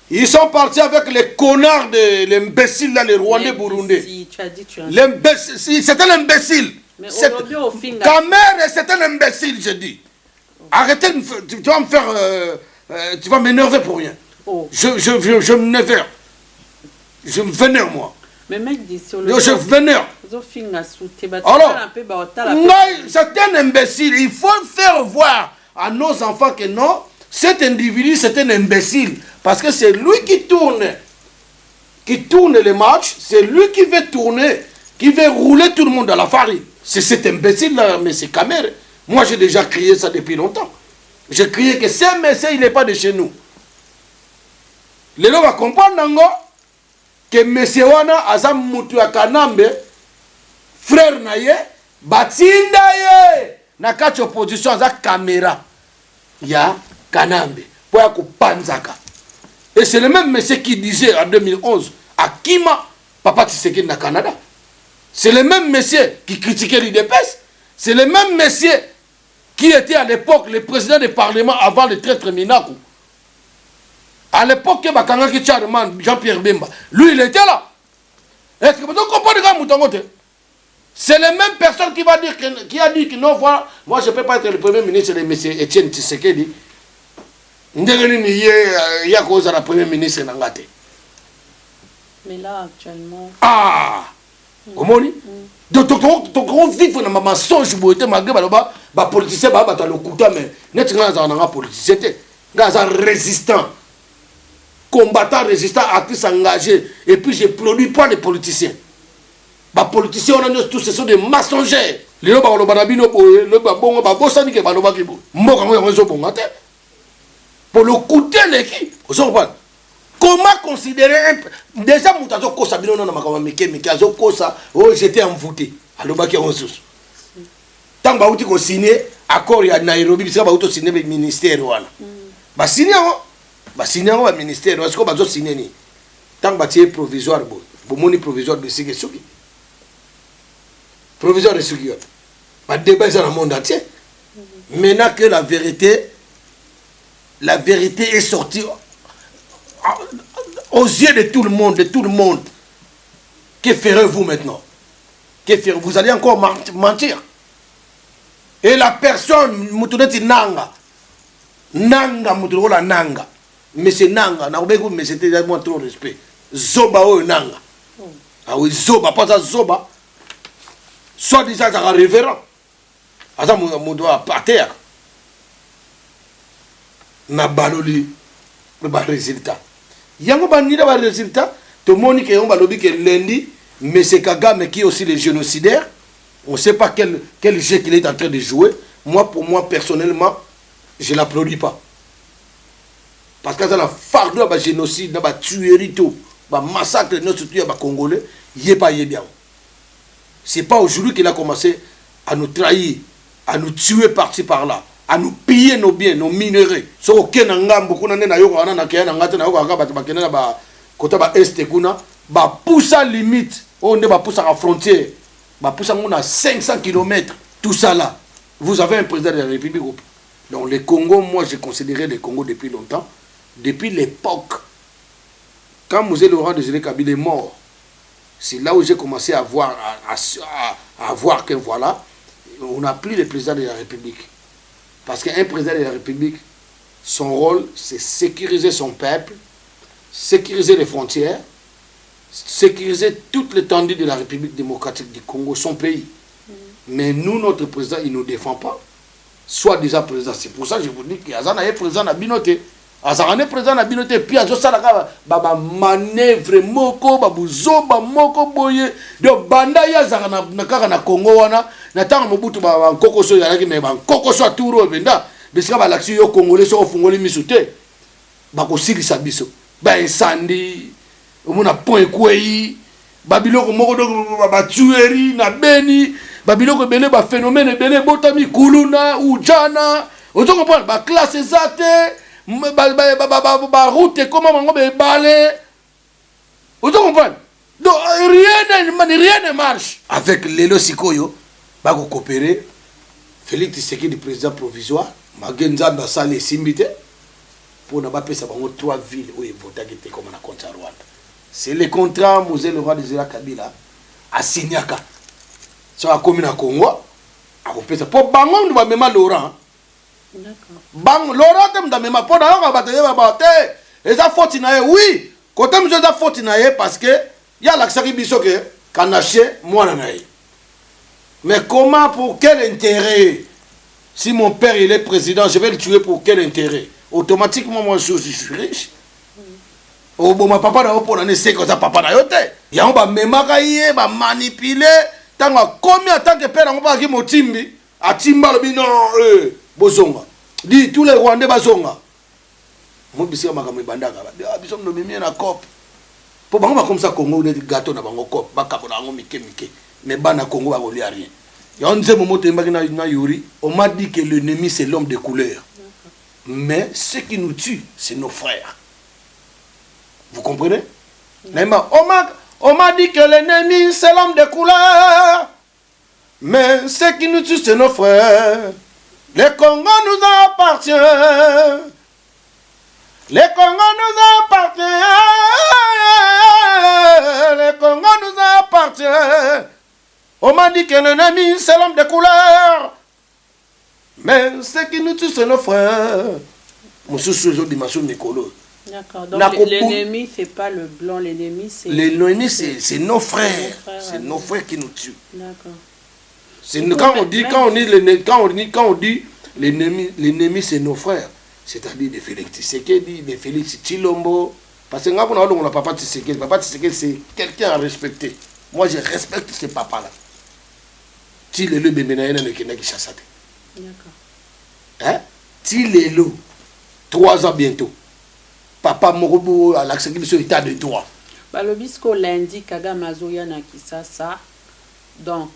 ils sont partis avec les connards, l'imbécile, là, les Rwandais burundais. C'est un imbécile. Kamer, c'est un imbécile, je dis. Arrêtez, tu vas me faire... tu vas m'énerver pour rien. Oh. Je m'énerve. Je me vénère, moi. Mais mec, dit sur le... Je vénère. Alors, c'est un imbécile. Il faut faire voir à nos enfants que non, cet individu, c'est un imbécile. Parce que c'est lui qui tourne les matchs. C'est lui qui veut tourner, qui veut rouler tout le monde dans la farine. C'est cet imbécile-là, mais c'est Kamer. Moi, j'ai déjà crié ça depuis longtemps. J'ai crié que ce monsieur, il n'est pas de chez nous. Les gens vont comprendre que monsieur Wana, Azam Moutou Kanambe, frère Naye, Batinda Ye, Nakati opposition, Azak caméra. Ya Kanambe, pour Panzaka. Et c'est le même monsieur qui disait en 2011 à Kima, Papa Tshisekedi na Canada. C'est le même monsieur qui critiquait l'IDPS. C'est le même monsieur qui était à l'époque le président du Parlement avant le traître Minakou. À l'époque, Jean-Pierre Bemba, lui il était là. Est-ce que vous comprenez? C'est la même personne qui va dire qui a dit que non, voilà, moi je ne peux pas être le premier ministre de M. Etienne Tshisekedi. Il y a cause à la première ministre Nangate. Mais là actuellement. Ah! Comment dit? Donc, on vit dans ma mensonge, malgré les politiciens, le coup mais net un politicien, un résistant, combattant, résistant, artiste engagé, et puis je ne produis pas les politiciens. Les politiciens, on a tous, ce sont des mensongers. Les gens qui pour le coûter l'équipe. Comment considérer déjà Moutazo Kosa Bino na makama mike Azo Kosa oh j'étais envoûté alobaki en sous tant ba uti ko signer accord ya Nairobi bisa ba uto signer le ministère wana ba signer ba ministère est-ce que ba zo signer ni tant ba tie provisoire bo moni provisoire de sike suki provisoire de suki ba débat dans le monde entier maintenant que la vérité est sortie aux yeux de tout le monde, que ferez-vous maintenant? Vous allez encore mentir. Et la personne, Nanga, Nanga, mais c'est Nanga, mais c'était vraiment trop respect. Zoba ou Nanga. Ah oui, Zoba, pas ça Zoba. Soit disant un révérend. Attends, mon doigt à terre. Na baloli, le résultat. Yango bandira ba résultat to moni que on balobi que lundi mais c'est Kagame qui est aussi le génocidaire. On ne sait pas quel jeu qu'il est en train de jouer. Moi pour moi personnellement, je l'applaudis pas. Parce que ça la fardeau ba génocide, ba tuerie tout, ba massacre notre tuer ba congolais, yé pas yé bien. C'est pas aujourd'hui qu'il a commencé à nous trahir, à nous tuer par-ci par-là, à nous piller nos biens, nos minerais. So aucun ngam beaucoup na yo ko na kaya na ngata na yo ko ba bakena na ba kota ba est kuna ba poussa limite, on ne ba poussa à frontière, ba poussa à 500 km, tout ça là. Vous avez un président de la République. Donc le Congo, moi j'ai considéré le Congo depuis longtemps, depuis l'époque quand Mosé Laurent Désiré Kabila est mort. C'est là où j'ai commencé à voir que voilà, on n'a plus le président de la République. Parce qu'un président de la République, son rôle, c'est sécuriser son peuple, sécuriser les frontières, sécuriser toute l'étendue de la République démocratique du Congo, son pays. Mais nous, notre président, il ne nous défend pas. Soit disant président. C'est pour ça que je vous dis qu'il y a un président à Binoté. Azarane président na binote puis azo salaka ba manœuvre moko ba buzoba moko boye de banda ya zaka na kaka na Congo wana na tanga mobutu ba kokoso ya laki me ba kokoso aturo benda bisika ba laksi yo congolais so fungoli misute ba ko silisa biso ba incendie omona point kwei ba biloko moko do ba tuerie na Beni ba biloko belé ba phénomène belé botami kuluna ujana ozo comprendre ba classe zate route comment bango balé. Vous comprenez? Donc rien ne marche. Avec Lelo Sikoyo, bako coopérer. Félix Tshisekedi président provisoire, Magenzamba Sale Simbite pour ne pas payer 3 villes où il votait qui étaient comme on a compte à Rwanda. C'est le contrat Moselle le roi de Zéla Kabila à Signaka. Sur la commune à Congo, à Opesa. Pour Bangon, nous va même Laurent. D'accord. Bang, Laurent, tu m'as même pas d'ailleurs, on va battre. Et ça faut tinaye, oui. Quand tu m'as faut tinaye parce que il y a l'accès qui biso que Kanaché, moi nanaye. Mais comment, pour quel intérêt? Si mon père il est président, je vais le tuer pour quel intérêt? Automatiquement, moi je suis riche. Oh bon, ma papa n'a pas pour l'année, c'est comme ça, papa n'a pas été. Il y a un mémagaïe, va manipuler. Tant combien tant que père n'a pas qui motimbi, a timba le binon, bozonga. Dis tous les Rwandais bazonga. Moi, je suis un bandaka. Ah, je suis un mimi na cop. Pour bango comme ça, Congo, on a des gâteaux na bango cop, baka na bango mike. Mais bana Congo va voler à rien. Il y a un moment on m'a dit que l'ennemi c'est l'homme de couleur. Mais ce qui nous tue, c'est nos frères. Vous comprenez? On m'a dit que l'ennemi c'est l'homme de couleur. Mais ce qui nous tue, c'est nos frères. Le Congo nous appartient. Le Congo nous appartient. Le Congo nous appartient. On m'a dit que l'ennemi c'est l'homme de couleur. Mais ce qui nous tue, c'est nos frères. Monsieur Souzo Dimasou Nicolo. D'accord. Donc l'ennemi, c'est pas le blanc, l'ennemi, c'est. L'ennemi, c'est nos frères. C'est nos frères qui nous tuent. D'accord. Quand on dit l'ennemi, c'est nos frères. C'est-à-dire de Félix Tshisekedi, de Félix Tshilombo. Parce que on a papa Tshisekedi. Papa Tshisekedi, c'est quelqu'un à respecter. Moi, je respecte ce papa-là. Tilelo Bemenaïna ne kena qui chassate. D'accord. Hein? Tilelo, 3 ans bientôt. Papa Morobo à l'accès de état de droit. Le bisco lundi, Kagame Azoya na Kisasa. Donc,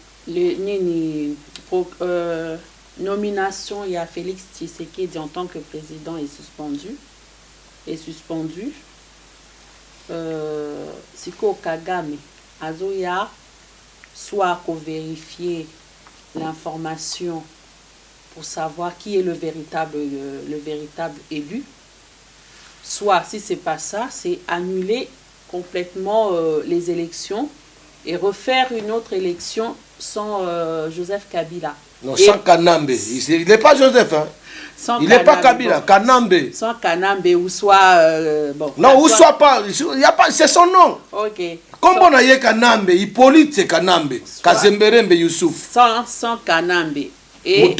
nomination, il y a Félix Tshisekedi en tant que président est suspendu. Siko Kagame Azoya soit qu'on vérifier l'information pour savoir qui est le véritable élu, soit si c'est pas ça, c'est annuler complètement les élections et refaire une autre élection sans Joseph Kabila. Non, sans Kanambe. Il n'est pas Joseph, hein. Il n'est pas Kabila, Kanambe. Sans Kanambe ou soit bon. Non, ou soit pas, il y a pas, c'est son nom. OK. Comme on a Kanambe, Hippolyte c'est Kanambe, Kazemberembe Youssouf. Sans Kanambe. Et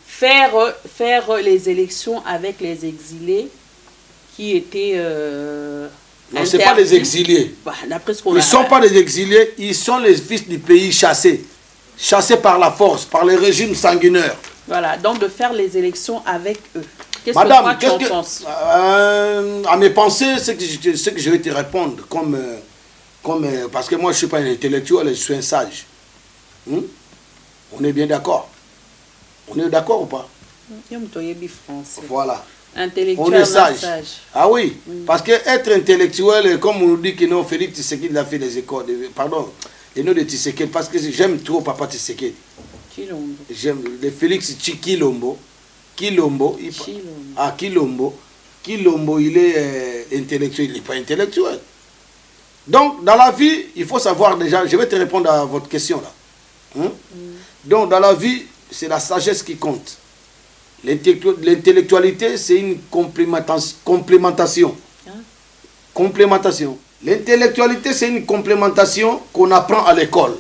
faire les élections avec les exilés qui étaient non, ce n'est pas les exilés. Ils ne sont pas les exilés, ils sont les fils du pays chassés. Chassés par la force, par le régime sanguinaire. Voilà, donc de faire les élections avec eux. Qu'est-ce Madame, que toi tu en penses? À mes pensées, c'est que je vais te répondre parce que moi je ne suis pas un intellectuel, je suis un sage. On est bien d'accord? On est d'accord ou pas? Voilà. Intellectuel, on est sage. Ah oui, parce que être intellectuel, comme on nous dit que non, Félix Tshisekedi a fait les écoles, pardon, les noms de Tshisekedi, parce que j'aime trop papa Tshisekedi. J'aime le Félix Tshilombo. Kilombo, il est intellectuel, il n'est pas intellectuel. Donc, dans la vie, il faut savoir déjà, je vais te répondre à votre question là. Donc, dans la vie, c'est la sagesse qui compte. L'intellectualité, c'est une complémentation. Complémentation. L'intellectualité, c'est une complémentation qu'on apprend à l'école.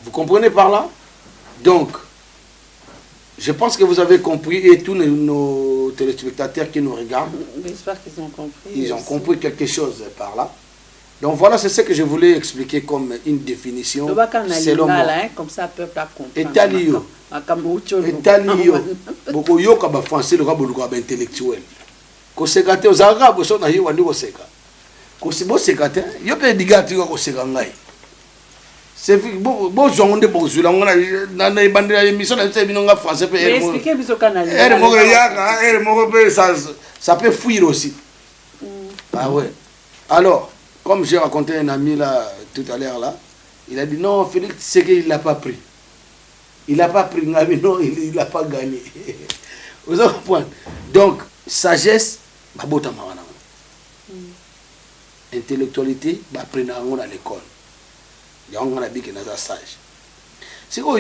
Vous comprenez par là? Donc, je pense que vous avez compris, et tous nos téléspectateurs qui nous regardent, j'espère qu'ils ont compris. Ils ont compris quelque chose par là. Donc voilà, c'est ce que je voulais expliquer comme une définition. Selon moi. Comme ça, le peuple a compris. Etalio. Etalio. Beaucoup yoka ba français le rabo le intellectuel. Ko sekate aux arabes so na hiwa ndiko seka. Ko sibo sekate, yo pe digati ko seka ngai. c'est bon jonde bozula ngona na bandela émission na c'est binonga français pe mais expliquez biso canal ça peut fuir aussi. Ah ouais. Alors, comme j'ai raconté un ami là tout à l'heure là, il a dit non, Félix, c'est qu'il l'a pas pris. Il n'a pas pris, non, il n'a pas gagné. Vous avez compris? Donc, sagesse, bah bota mawana. Intellectualité, bah prendre à l'école. Il y a un qui est sage. C'est quoi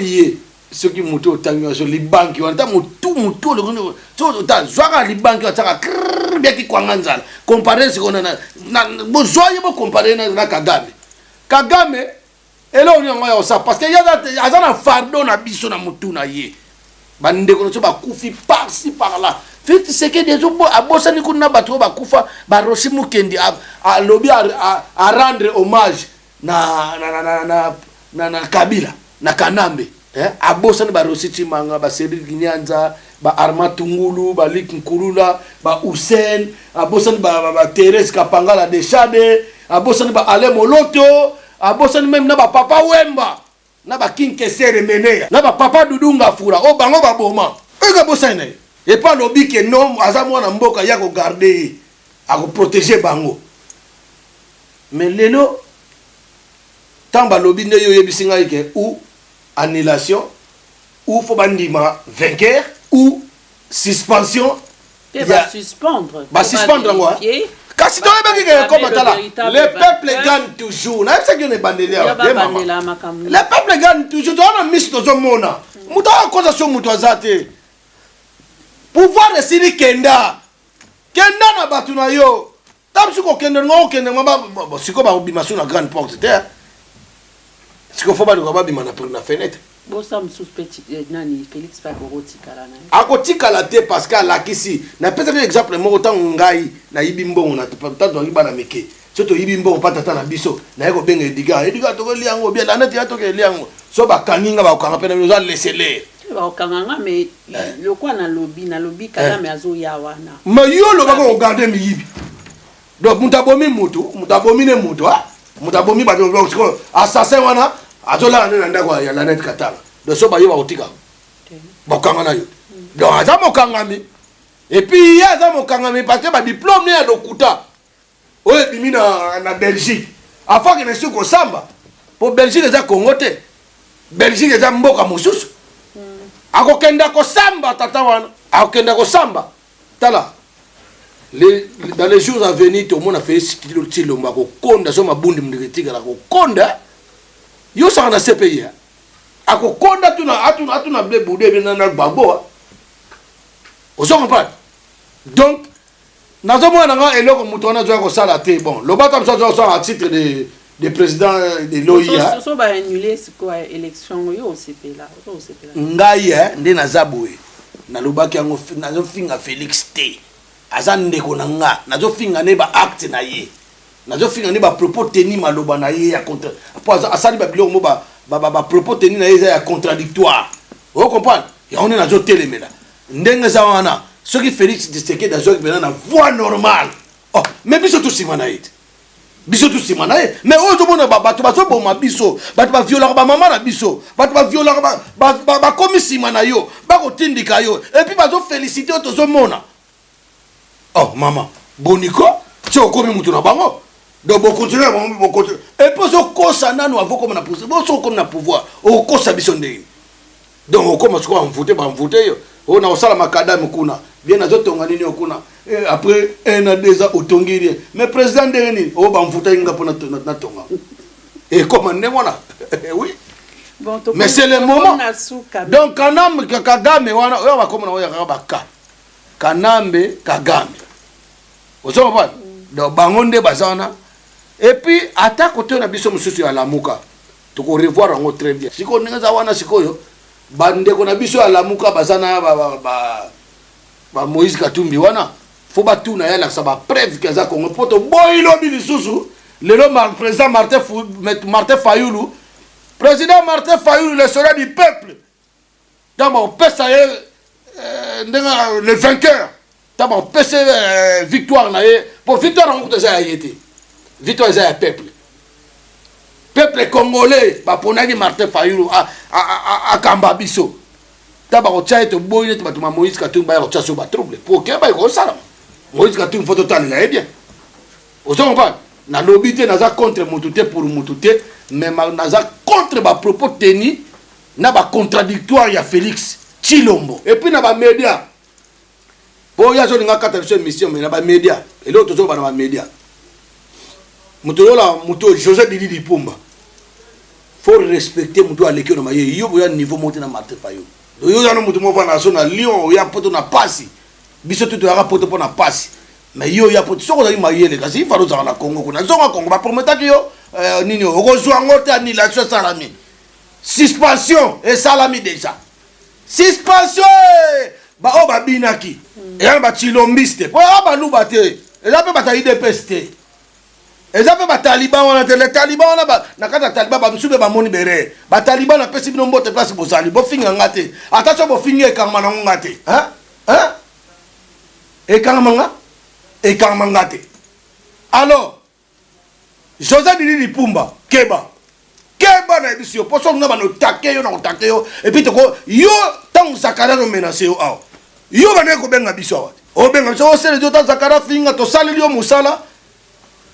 ce qui m'a dit sur les banques, on a tout le zoara les banques, on a bien qui kwanganzala. Comparer ce qu'on a, besoin de comparer na Kagame. Kagame, et là on est ça parce qu'il y a un fardeau na biso na mutu na ye. Bande ko so ba kufi par ci par là. Fait c'est que des autres à bosani kuna bato ba kufa ba Rosimu Kendi à lobby à rendre hommage na Kabila na Kanambe a bosani ba Rositi Manga ba Cedric Nyanza ba Arma Tungulu ba Lik Nkurula ba Hussein a bosani ba Thérèse Kapangala de Chade a bosani ba Ale Moloto a bosani même na ba Papa Wemba na ba King Kesere Menea na ba Papa Dudunga Fura o bango ba boma eka bosani et pas lobby que non aza mwana mboka ya ko garder a ko protéger bango mais lelo tamba lobby ne yo yebisinga ike ou annulation ou faut bandima vainqueur ou suspension suspendre moi kasi to yebaki comme atala le peuple gagne toujours na c'est que ne bandelia le peuple gagne toujours to na miss to zomona muto akoza so muto azate pouvoir de sili kenda na batu na yo tabsuko kenda ngo kenda ngaba siko ba obimation na grande porte terre siko faut ba do ba bima na fenêtre bosa msuspect nani Félix Pakotika na akotika la te parce que la kisi na pesa que exemple mo autant ngai na yibimbongo na tata ngi bana meke soto yibimbongo patata na biso na yeko benga ediga to li yango bien la neti ya to ke li yango so ba kaninga ba kanga pena nous a laisser les ba kanga mais le quoi na lobby kala mais azo ya wana mais yo lo ba ko garder mi yibi donc mutabomi ne mutu ah mutabomi ba do assassin wana azola na ndako ya la net katala de so ba yo ba otika bokanga na yo donc aza mokangami et puis il aza mokangami parce que ba diplôme ya lokuta oye bimi na Belgique afin que ne soit ko samba pour Belgique eza Congo te Belgique eza mboka mosusu akokenda ko samba tata wana akokenda ko samba tala dans les jours à venir tout le monde a fait ce lomba ko konda so mabundi mndiketika la ko konda yo sa na CPI ako konda atuna ble boudé na babo ozo comprendre donc nazo mwana nga eloko mutona zo ko sala te bon lo bata mso zo à titre de président de l'OIA so ba annuler ce quoi élection yo CP là ngai ndé na zaboé na lobaki yango nazo finga Félix T azande ko nga nazo finga ne ba acte na ye nazo finga ne ba propos teni maloba na ye ya contre après asali ba biloko mo ba propos teni na ye ya contradictoire vous comprenez ya on est nazo telemela ndenge za wana ce qui Félix Tshisekedi dazo ki na voix normale oh mais biso tout simana ite mais ozo mona bato bazo boma biso bato ba viola ba mama na biso bato ba viola ba komisima na yo ba ko tindika yo et puis bazo féliciter ozo mona oh maman boniko c'est au komi mutu na bango donc bon continuer et puis zo kosa nanu avant comme na pouvoir bon so comme na pouvoir o kosa biso ndenge donc o comme so voter yo o na osala makadam kuna bien na zo tonga nini okuna après un an déjà otongiri mais président ndeni o ba mvuta inga pona na tonga et comment ndemona oui bon mais c'est le moment donc Kanambe Kagame wana o ba comme na o ya baka Kanambe Kagame ozo ba donc bangonde bazana et puis attaque côté na biso mususu ya lamuka to ko revoir ngo très bien siko ninga wana sikoyo bande ko na biso ya lamuka bazana ba Moïse Katumbi wana faut ba tuna ya la saba preuve que za Congo poto boyilo bi lisusu lelo président Martin Fayulu le soldat du peuple dans mon pesa le vainqueur dans mon pesa victoire na pour victoire on ko za yete victoire za peuple peuple congolais baponaki Martin Fayulu akamba biso ta bakotia ete boyi neti bato ma Moïse Katumbi baya kotia so batrouble po ke baye kosala Moïse Katumbi fo totalela bien ozo comprendre nalobi te naza contre mutu te pour mutu te mais naza contre bapropos teni na bacontradictoire ya Félix Tshilombo et puis na bamédia po ya zolinga kata biso émission mais na bamédia eloko tozoba na bamédia mutu José Didi Lipumba faut respecter mutu aleki na maye yo boya niveau monté na Martin Fayulu yo ya no mutu mo vana so na Lyon ya poto na pasi biso tuto ya poto po na pasi mais yo ya poto soko za mayele kasi faro za na Congo kuna zonga Congo ba prometaki yo nini okozwa ngote annulation salami suspension et salami déjà suspension ba o ba binaki et ba chilombiste po ba luba te et là pe ba ta IDPS te et ça pe ba taliban on a les talibans na na kata taliban ba msube ba moni bere ba taliban na pesi bino mbote place bozali bo finga ngate attention bo finga kangma na ngate hein et kangma ngate alors José Didi Lipumba keba na bisio poso nga bano takeyo na takeyo et puis toko yo tant Zakara no menacer yo bana ko benga biso awati o benga biso o sele jo tant Zakara finga to sali yo musala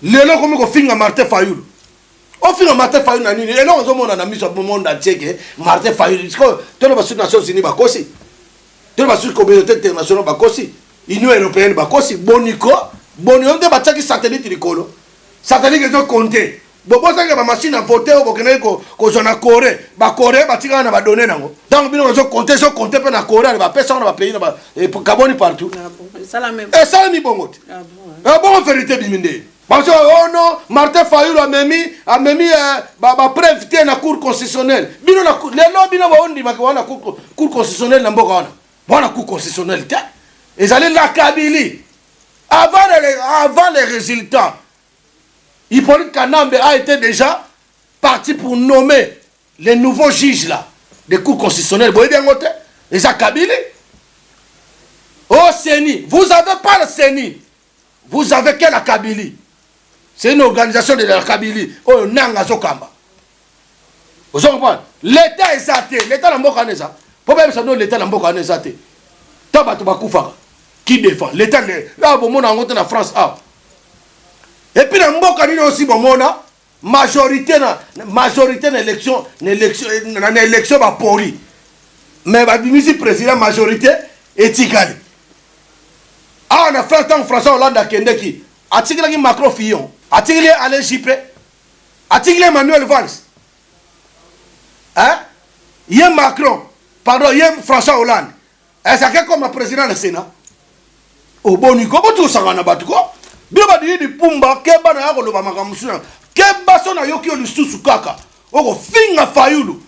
lelo komi ko finga Martin Fayulu o finga Martin Fayulu na nini elo zo mona na miso monde entier Martin Fayulu ko to no basu Nations Unies bakosi to no basu communauté internationale bakosi Union européenne bakosi boniko te bataki satellite likolo satellite zo compter bobo sanga ba machine à voter au bokene ko zona Corée ba Corée batika na ba donner nango donc bino zo compter pe na Corée ba pesa na ba pays na ba carbone partout ça la même et ça mi bongo bon vérité biminde parce que oh non Martin Fayulu a memi ba preuve na cour constitutionnelle bino na lelo bino ba ondi makwana cour constitutionnelle na mboka wana cour constitutionnelle ta et allez la Kabylie avant les résultats. Hippolyte Kanambe a été déjà parti pour nommer les nouveaux juges là, des cours constitutionnels. Vous voyez bien, les Kabylie. Oh CENI, vous n'avez pas le CENI. Vous avez quelle Kabylie? C'est une organisation de la Kabylie. Oh, Nanga Zokamba. Vous comprenez? L'État est athée. L'État n'a pas de ça. Pourquoi l'État n'a pas de ça? Qui défend? L'État, là, bon, on a monté en France. Et puis, dans le monde aussi, bon, majorité na élection à Pori. Mais le président majorité est égal. Ah, on a fait un temps François Hollande à Kendeki. A-t-il Macron Fillon? A-t-il Alain Juppé? A-t-il Emmanuel Valls? Hein? Il y a Macron. Pardon, il y a François Hollande. Est-ce qu'il y a comme président du Sénat? Au bon niveau, tout ça, on a battu quoi? Bien di Pumba, keba na yako loba makamusuna. Keba so na yoki yo lisusu kaka. Oko finga Fayulu.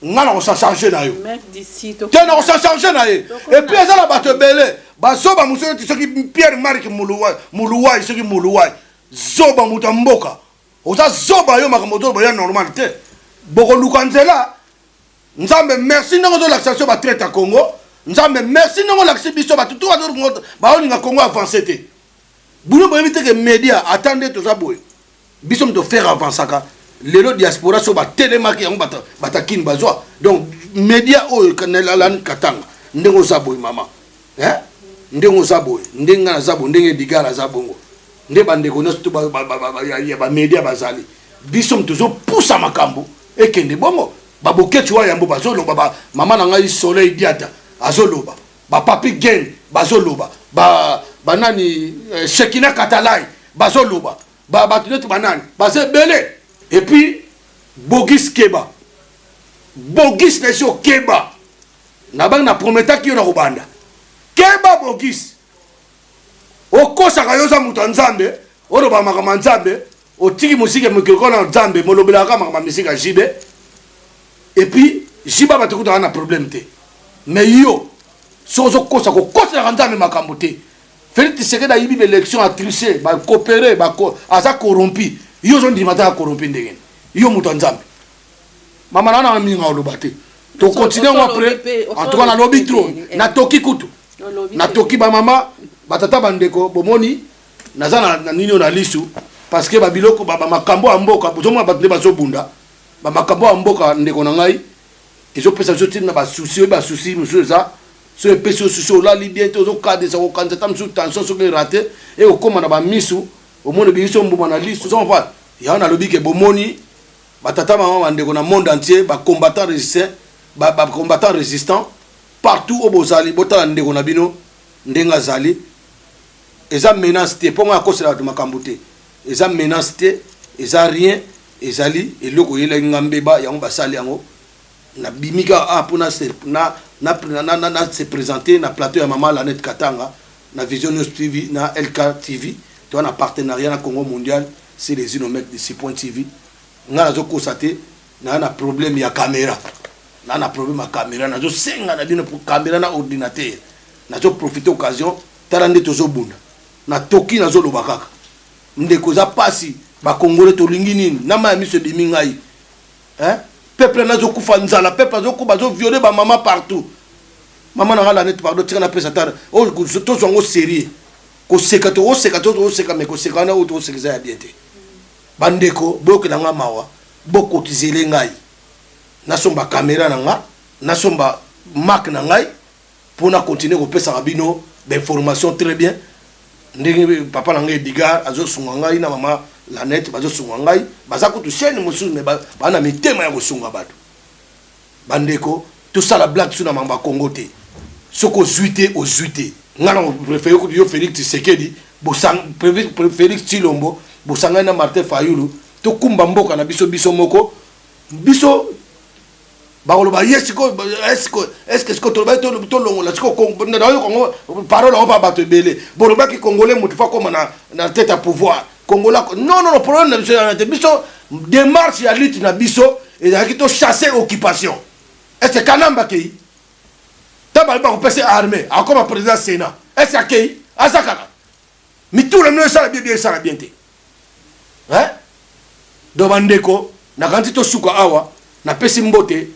Ngana ko sa changer na yo. Mec d'ici to. Tena ko sa changer na ye. Et puis ça la bato belé. Ba so ba musuna ti soki Pierre Marc Muluwai soki Muluwai. Zoba mutamboka. Oza zoba yo makamoto ba ya normal te. Boko lukanzela. Nzambe merci ndongo zo l'accession ba traite à Congo. Nzambe merci ndongo l'accès biso ba tutu ba olinga Congo avancer te. Vous pouvez éviter que les médias attendent tout ça. Ils sont de faire avancer. Les diaspora sont télémarqués. Donc, les médias, ils sont katanga. Ndengo zaboy mama. Ndengo zaboy. Ndenga zaboy. Ndenga digara zabongo. Ndeba ndeko nostu ba médias bazali. Ils sont toujours poussés à makambo. Et que ne bongo. Baboke tu vois yambo bazolo baba. Maman nanga soleil diata. Azoloba. Ba papi gen. Bazoloba. Banani Shekina Katalai bazoloba batunetu banani base belé et puis Bogis Keba Bogis nesio Keba na bang na prometa ki na robanda Keba Bogis okosa kayoza mutu nzambe oloba makama nzambe otiki musike mukiko na nzambe molobela ka makama misika jibe et puis jiba batukuta na problème te mais yo sozo kosa ko kosa na nzambe makambo te Félix Tshisekedi a eu l'élection à tricher, à coopérer, à ça corrompu. Ils ont dit que à corrompu. Ils ont dit que maman a mis en lobate. Tu continues après. En tout cas, na lobby trop. Na toki kutu. Na toki ba mama, batata bandeko, bomoni, nazana na nino na lisu. parce que babiloko makambo ya mboka bozomona bato nde bazobunda makambo ya mboka ndeko na ngai ezopesa biso ntina basusi oyo basusi mosusu eza so epesi yo susi olali bien te ozokadisa kokanisa ta mosusu tension soki erate ekokóma na bamisu omoni biso mbuma na liso ozomapa yaho nalobi ke bomoni batata mama bandeko na monde entier bacombattant résistant partout oyo bozali botala ndeko na bino ndenge azali eza menace te mpo ngai akosela bato makambo te eza menace te eza rien ezali eloko eyelaki nga mbeba yango basali yango nabimika mpona na se présenter na plateau ya mama Lanette Katanga na Vision News TV na LK TV to na partenariat na Congo mondial c'est les inomètres de C.TV nga nazokosa te na problème ya caméra na problème ya caméra nazosenga na bino pour caméra na ordinateur nazoprofite occasion tala nde tozobunda na toki nazoloba kaka ndeko za pasi bakongole tolingi nini na maya miso ebimi ngai peuple nazokufa nzala peuple azokuba bazovioler bamama partout mama na Lanette pardon tika na pesa tala tozwango sérieux koseka tozoseka me koseka wana oyo tosekeza ya bien te bandeko boyokela nga mawa bokotizele ngai nasomba caméra na nga nasomba marque na ngai mpona continuer kopesaka bino d'information très bien ndenge papa na ngai Edgar azosunga ngai na mama Lanette bazosunga ngai baza kutu chaîne mosusu me bana mitema ya kosunga bato bandeko tosala blague sur na mamba Congo te soko ozwi te nga na préféré yo Félix Tshisekedi Félix Tshilombo bosanga na Martin Fayulu tokumba mboka na biso moko biso bakoloba yesiko est-ce que toloba tolongola siko Congo parole on va bato ebele boloba ki congolais mutu fa koma na tête à pouvoir congolais non problème na biso démarche ya lutte na biso ezalaki to chasser occupation est-ce que Kanamba kei tabali ba kopesa armée akoma président Sénat est-ce que kei azakaka mitula no sala bien te do bandeko na kanti to suka awa na pesi mbote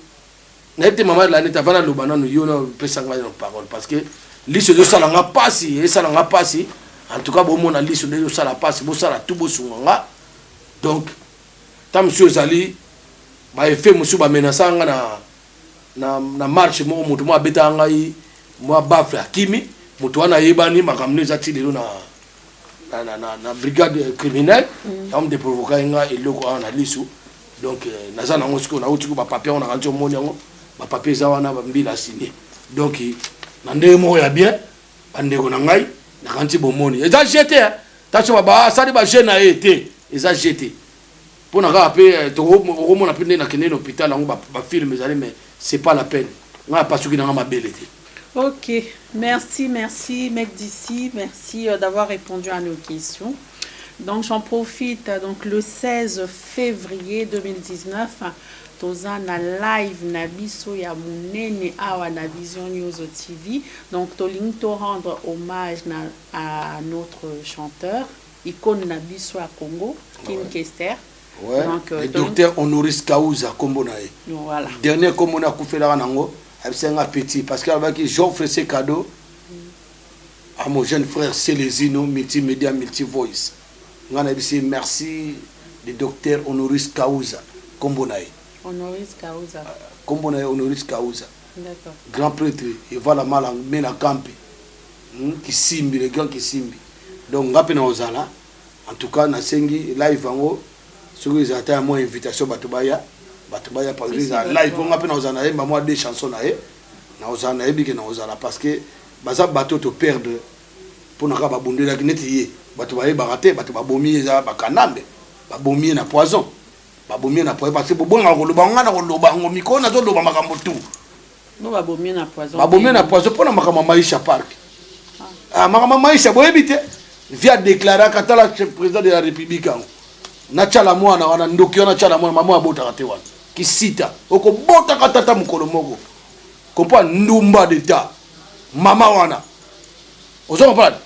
na ete mama Lanette avana lobana no yo na pesa nga no parole parce que liso yo sala nga pasi en tout cas bo mona liso yo sala pasi bo sala tout bo sunga donc tam monsieur zali ba effet musu ba menaça nga na marche mo mutu mo abeta ngai mo bafre akimi mutu wana yebani makamno ezati lelo na brigade criminelle homme de provoquer nga eloko ana lisu donc naza nango siko na utiko ba papier on a kanti omoni yango ba papier za wana ba mbila signé donc na ndenge mo ya bien bandeko na ngai na kanti bomoni eza jeté tacho ba sali ba jeune na été eza jeté pona ka pe to mona pe na kene l'hôpital yango ba film ezali mais c'est pas la peine nga pas suki na nga mabele te. Ok, merci mec d'ici, merci d'avoir répondu à nos questions. Donc j'en profite, donc le 16 février 2019, toza na live na biso ya munene awa na Vision News TV. Donc tolingi to rendre hommage à notre chanteur, icône na biso à Congo, King Kester. Ouais. Donc, le docteur Honoris Causa Kombonae. Voilà. Dernier Kombona Koufela Nango. C'est un petit parce que j'offre ces cadeaux à mon jeune frère Célésino, multimédia, multi-voice. Merci le docteur Honoris Causa, Kombonae. Honoris Causa. Kombonae Honoris Causa. D'accord. Grand prêtre, il va la mal en mena campi. Qui simbi, les grands qui simbi. Donc, ngapena ozala. En tout cas, na sengi live ango. Ceux qui ont à moi invitation Batubaya. Batubaya par exemple live on appelle aux anaïs moi deux chansons naé na aux anaïs que na aux anaïs parce que baza bateau te perdre pour na ba bondé la gnetier Batubaya baraté Batuba bomi za bakanambe ba bomi na poison parce que bonga ko loba ngana ko loba ngo miko na zo loba makambo tout no ba bomi na poison pour na makambo maisha park makambo maisha boyebite via déclarer katala président de la république na chala mwana wana ndoki wana chala mwana mama abota kate wana kisita oko bota katata mukolo moko kompa ndumba d'etat mama wana ozo comprendre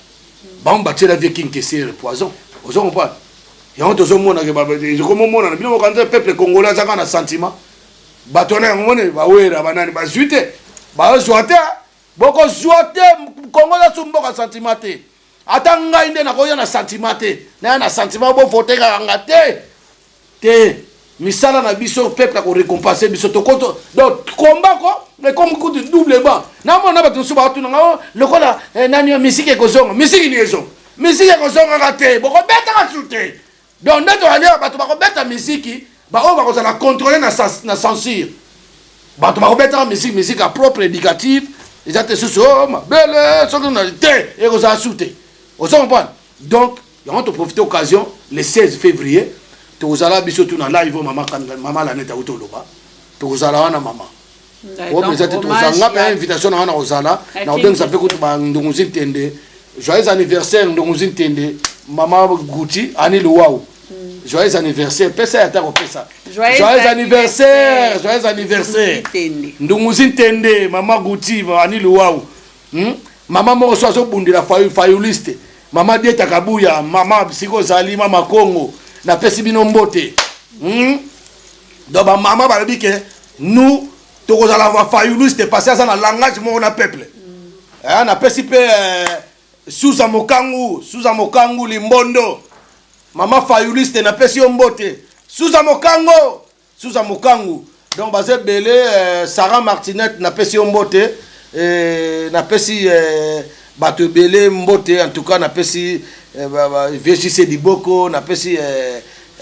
bamba tela vie King Kester poison ozo comprendre yango tozo mona ke baba je komo mona na bino kanza peuple congolais azaka na sentiment batona ngone ba wera banani ba zuite ba zoate boko zoate Congo la sumboka sentiment te ata ngai nde nakoya na sentiment te na na sentiment bo voter kanga te misala na biso peuple ko récompenser biso to koto donc combat ko mais comme coup de double ba na mona ba tusu ba tuna ngo lokola nani musique ko zonga musique ni ezonga musique ko zonga kate boko beta ka chuté donc ndeto ali ba to ba ko beta musique ba o ba ko za contrôler na censure ba to ba ko beta musique à propre éducative ils étaient sous ma belle ce qu'on a été et aux assutés on s'en comprend donc on va profiter occasion le 16 février tozala biso tuna live maman la neta utoloba tozala wana mama o peut-être tozanga pa invitation na wana ozala na odeng ça fait que ba ndonguzi tende joyeux anniversaire ndonguzi tende mama Guti ani luwau joyeux anniversaire pesa ya tako pesa joyeux anniversaire ndonguzi tende mama Guti ani luwau mama moko so azobundela fayuliste mama Dieta Kabuya mama Siko Zali mama Congo na pesi bino mbote donc ba mama ba dit que nous tokozala va fayuliste passer ça na langage mo na peuple na pesi pe Suza Mokangu Limbondo mama fayuliste na pesi mbote Suza Mokangu donc basé belé Sarah Martinette na pesi mbote na pesi bato belé mbote en tout cas na pesi VJC Diboko na pesi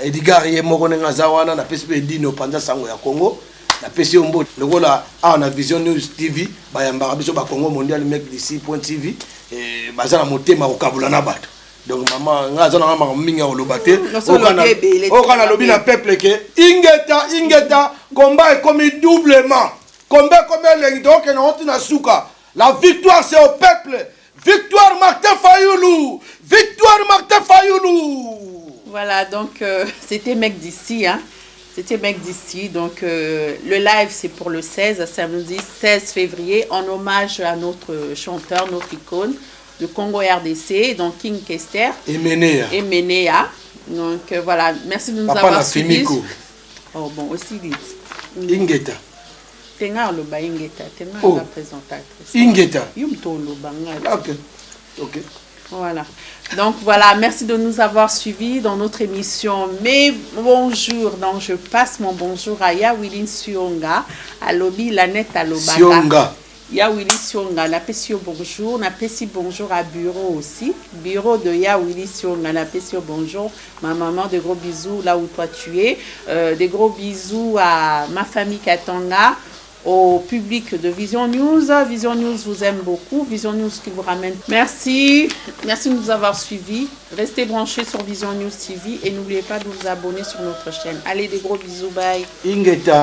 Edgar Yemoko Ngazawana na pesi Dino Panza Sango ya Congo na pesi ombo lokola na Vision News TV bayamba biso ba Congo mondial mec d'ici.tv bazala motema okabula na bato donc maman ngazana ngama minga olobate okana lobi na peuple ke ingeta combat est comme doublement combat comme lengi donc na honte na suka la victoire c'est au peuple. Victoire Martin Fayoulou. Voilà, donc c'était Mec d'ici, hein. C'était Mec d'ici. Donc le live c'est pour le 16, samedi 16 février, en hommage à notre chanteur, notre icône de Congo RDC, donc King Kester. Emenea. Donc voilà, merci de nous avoir suivis. Oh bon, aussi vite. Ingeta. Tenga lo ba Ingeta, tenga la présentatrice. Ingeta. Yumtolo banga. OK. Voilà. Donc voilà, merci de nous avoir suivis dans notre émission Mais bonjour. Donc je passe mon bonjour à Yawilin Sionga, à Lobi Lanette à Lobaka. Sionga. Yawili Sionga, na pesi bonjour, na pesi bonjour à Bureau aussi. Bureau de Yawili Sionga, na pesi bonjour. Ma maman, de gros bisous là où toi tu es. Des gros bisous à ma famille Katanga. Au public de Vision News. Vision News vous aime beaucoup. Vision News qui vous ramène. Merci de nous avoir suivis. Restez branchés sur Vision News TV et n'oubliez pas de vous abonner sur notre chaîne. Allez, des gros bisous, bye. Ingeta.